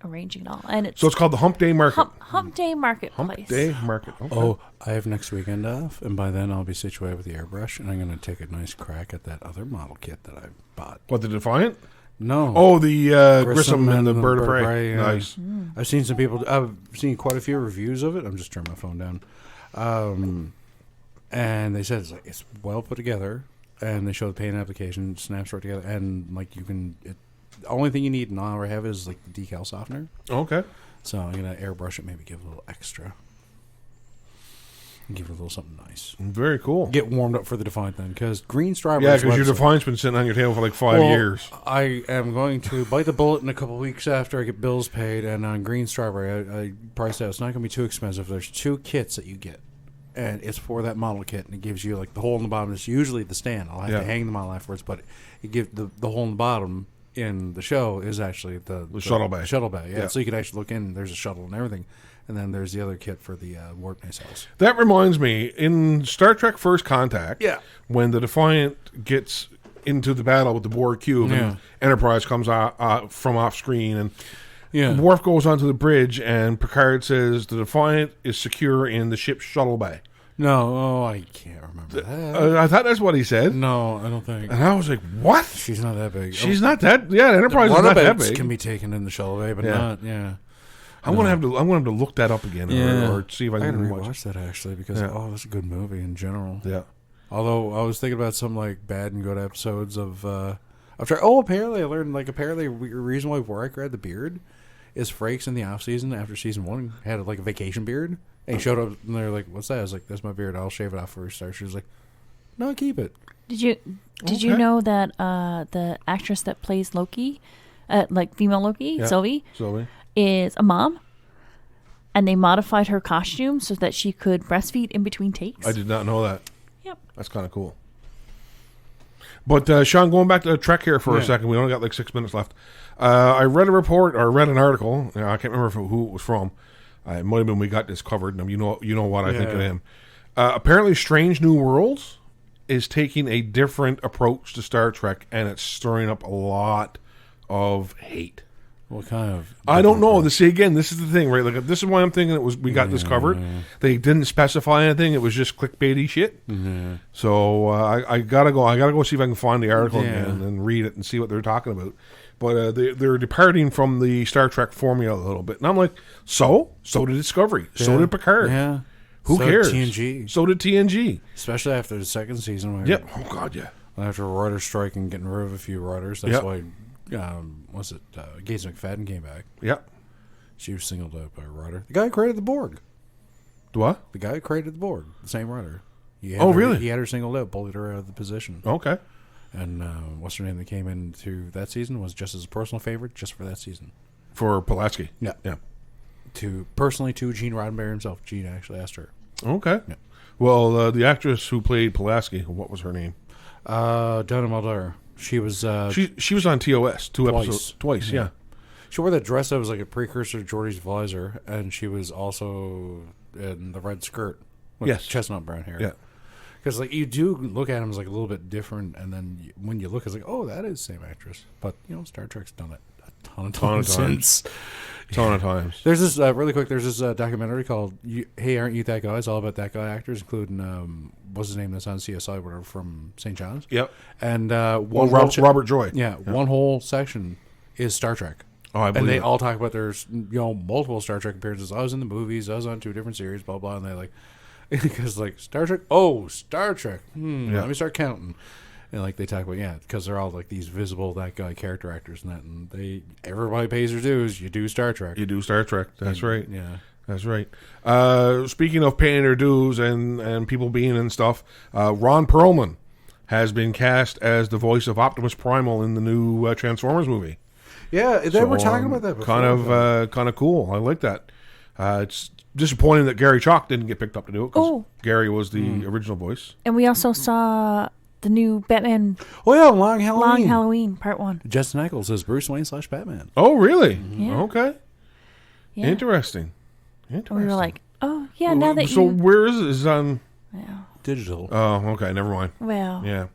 arranging it all, and it's So it's called the Hump Day Market. Hump Day Marketplace. Hump Day Market. Okay. Oh, I have next weekend off, and by then I'll be situated with the airbrush, and I'm going to take a nice crack at that other model kit that I bought. What, the Defiant? No. Oh, the Grissom and the Bird of Prey. Yeah. Nice. I've seen some people. I've seen quite a few reviews of it. I'm just turning my phone down, and they said it's well put together, and they show the paint application, snaps right together, and like you can. The only thing you need now I have is like the decal softener. Okay. So I'm gonna airbrush it, maybe give it a little extra, and give it a little something nice. Very cool. Get warmed up for the Defiant then, because Green Stripe. Yeah, because your Defiant's been sitting on your table for like 5 years. I am going to bite the bullet in a couple of weeks after I get bills paid, and on Green Striper, I priced out. It's not going to be too expensive. There's 2 kits that you get, and it's for that model kit, and it gives you like the hole in the bottom. It's usually the stand. I'll have to hang the model afterwards, but it gives the hole in the bottom in the show is actually the shuttle bay. Shuttle bay, yeah. So you can actually look in. There's a shuttle and everything. And then there's the other kit for the warp nacelles. That reminds me, in Star Trek First Contact, when the Defiant gets into the battle with the Borg cube, and Enterprise comes from off screen, and Worf goes onto the bridge, and Picard says the Defiant is secure in the ship's shuttle bay. No, I can't remember that. I thought that's what he said. No, I don't think. And I was like, what? She's not that big. She's not that. Yeah, Enterprise is not that big. Can be taken in the shuttle bay, but not. Yeah. I'm gonna have to look that up again, or see if I can watch that actually, because that's a good movie in general. Yeah. Although I was thinking about some like bad and good episodes of. Apparently I learned the reason why Warwick had the beard is Frakes in the off season after season 1 had like a vacation beard, and he showed up and they're like, "What's that?" I was like, "That's my beard. I'll shave it off before we start." She was like, "No, keep it." Did you know that the actress that plays Loki, like female Loki, Sylvie, is a mom, and they modified her costume so that she could breastfeed in between takes? I did not know that. Yep. That's kind of cool. But, Sean, going back to Trek here for a second, we only got like 6 minutes left. I read a report, or read an article, I can't remember who it was from. It might have been We Got This Covered, and you know what I think of him. Apparently Strange New Worlds is taking a different approach to Star Trek, and it's stirring up a lot of hate. What kind of? I don't know. See, again, this is the thing, right? Like, this is why I'm thinking We Got This Covered. They didn't specify anything. It was just clickbaity shit. So I gotta go see if I can find the article again and read it and see what they're talking about. But they're departing from the Star Trek formula a little bit, and I'm like, so did Discovery, so did Picard. Yeah. Who cares? TNG. So did TNG. Especially after the second season. Yep. Oh God, yeah. After a writer strike and getting rid of a few writers, that's why. Gates McFadden came back. Yep. She was singled out by a writer. The guy who created the Borg. What? The guy who created the Borg. The same writer. Really? He had her singled out, bullied her out of the position. Okay. And what's her name that came into that season was just as a personal favorite, just for that season. For Pulaski. Yeah. Yeah. To Gene Roddenberry himself. Gene actually asked her. Okay. Yeah. Well, the actress who played Pulaski, what was her name? Donna Mulder. She was she was on TOS episodes twice. Yeah. She wore that dress that was like a precursor to Geordie's visor, and she was also in the red skirt with chestnut brown hair. Yeah. Because like you do look at him as like a little bit different, and then when you look, it's like, oh, that is the same actress. But Star Trek's done it a ton of times since. Ton of times. There's this really quick. There's this documentary called "Hey, Aren't You That Guy?" It's all about that guy actors, including what's his name that's on CSI, whatever, from St. John's. Yep. And Robert Joy. Yeah, one whole section is Star Trek. Oh, I believe and they it. all talk about there's multiple Star Trek appearances. I was in the movies. I was on 2 different series. Blah blah. And they like because like Star Trek. Oh, Star Trek. Let me start counting. And like they talk about because they're all like these visible that guy character actors and that, and everybody pays their dues. You do Star Trek. You do Star Trek. That's right. Yeah, that's right. Speaking of paying their dues and people being and stuff, Ron Perlman has been cast as the voice of Optimus Primal in the new Transformers movie. Yeah, they were talking about that before. Kind of cool. I like that. It's disappointing that Gary Chalk didn't get picked up to do it because Gary was the original voice. And we also saw the new Batman. Oh yeah, Long Halloween. Long Halloween, Part 1. Jensen Ackles as Bruce Wayne / Batman. Oh really? Yeah. Okay. Yeah. Interesting. And we were like, Oh, yeah, now that So you... where is it? Is it on... Yeah. Digital. Oh, okay, never mind. Well, Yeah.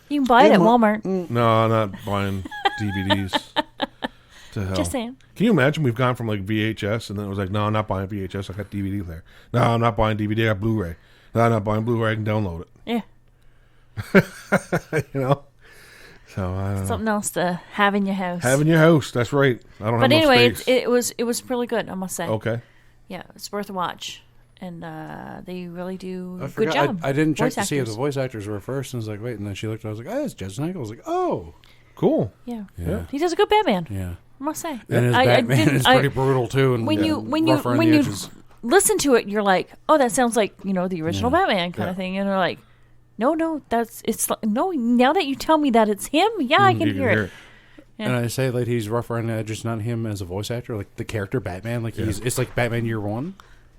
you can buy it at Walmart. No, I'm not buying DVDs. To hell. Just saying. Can you imagine we've gone from like VHS and then it was like, no, I'm not buying VHS. I got DVD there. No, I'm not buying DVD. I got Blu-ray. No, I'm not buying Blu-ray. I can download it. Yeah. You know? So I don't know. Something else to have in your house. Have in your house. That's right. I don't But have anyway, enough space. it was really good, I must say. Okay. Yeah, it's worth a watch. And they really do I a good forgot. job. I didn't check Voice to see if the actors. voice actors were first, and I was like, wait, and then she looked, and I was like, oh, it's Jensen Ackles. I was like, oh. Cool. Yeah. Yeah. He does a good Batman, Yeah. I must say. And his I Batman didn't- is pretty brutal, too, and when you rough around the edges. listen to it, you're like, oh, that sounds like, the original Yeah. Batman kind Yeah. of thing. And they're like, no, now that you tell me that it's him, yeah, I can You hear it. Yeah. And I say like he's rough around the edges, not him as a voice actor, like the character Batman. Like it's like Batman Year One.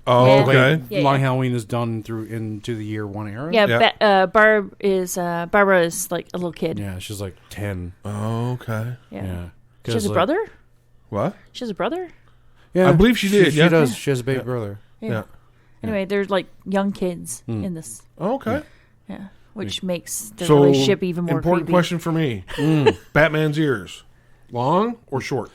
Oh, Yeah. The way okay. Yeah, Long yeah. Halloween is done through into the Year One era. Yeah, Yeah. Barbara is like a little kid. Yeah, she's like 10. Oh, okay. Yeah. Yeah. She has a like- brother? What? She has a brother? Yeah, I believe she did, She yeah. does. She has a big brother. Yeah. Anyway, they're like young kids Hmm. in this. Oh, okay. Yeah. Which makes the So, relationship even more important creepy. question for me. Batman's ears. Long or short?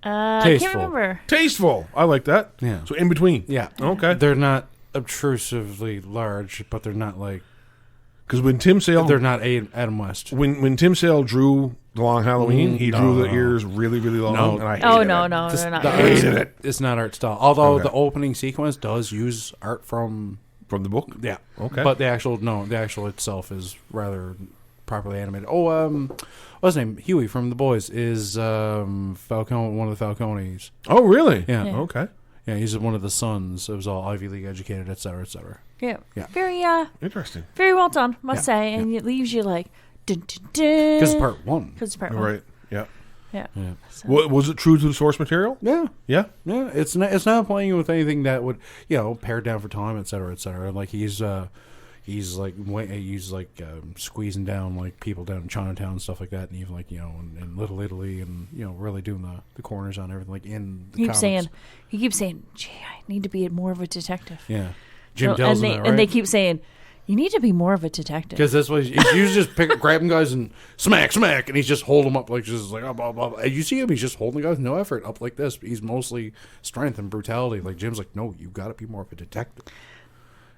I Tasteful. can't remember. Tasteful. I like that. Yeah. So in between. Yeah. Okay. They're not obtrusively large, but they're not like Because when Tim Sale they're not Adam West. when Tim Sale drew the Long Halloween, he drew the No. ears really, really long. No. And I Oh, hated no, it. no, This- they're not. the I art- hated it. It's not art style. Although Okay. the opening sequence does use art from From the book? yeah. Okay. But the actual itself is rather properly animated. Oh, what's his name? Huey from The Boys is Falcone, one of the Falcones. Oh, really? Yeah. Yeah. Okay. Yeah, he's one of the sons. It was all Ivy League educated, et cetera, et cetera. Yeah. Yeah. Very Interesting. very well done, must Yeah, say. And it leaves you like dun, dun, dun. Because it's part one. Because it's part All one. right. Yeah. Yeah. Yeah. So- Was it true to the source material? Yeah. Yeah. Yeah, it's not playing with anything that would pare down for time, et cetera, et cetera. Like he's squeezing down like people down in Chinatown and stuff like that, and even like in Little Italy, and really doing the corners on everything like in the comics. He keeps saying, "Gee, I need to be more of a detective." Yeah, Jim So- tells and him they that, right? and they keep saying, "You need to be more of a detective." Because that's what he's usually just grabbing guys and smack, and he's just holding them up like just like blah, blah, blah. And you see him, he's just holding the guys, no effort, up like this. He's mostly strength and brutality. Like Jim's like, no, you got to be more of a detective.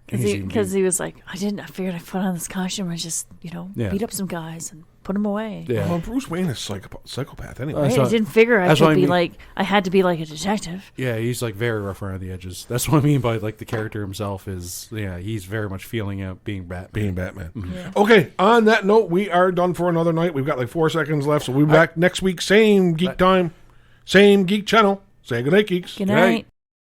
Because he was like, I figured I'd put on this costume and just, Yeah. beat up some guys and put them away. Yeah. Well, Bruce Wayne is psychopath anyway. Right? That's I what- didn't figure I that's what could I be mean. like, I had to be like a detective. Yeah, he's like very rough around the edges. That's what I mean by like the character himself is. Yeah, he's very much feeling out being Batman. Being Batman. Yeah. Okay, on that note, we are done for another night. We've got like 4 seconds left, so we'll be back next week. Same geek time, same geek channel. Say goodnight, geeks. Good Right. night.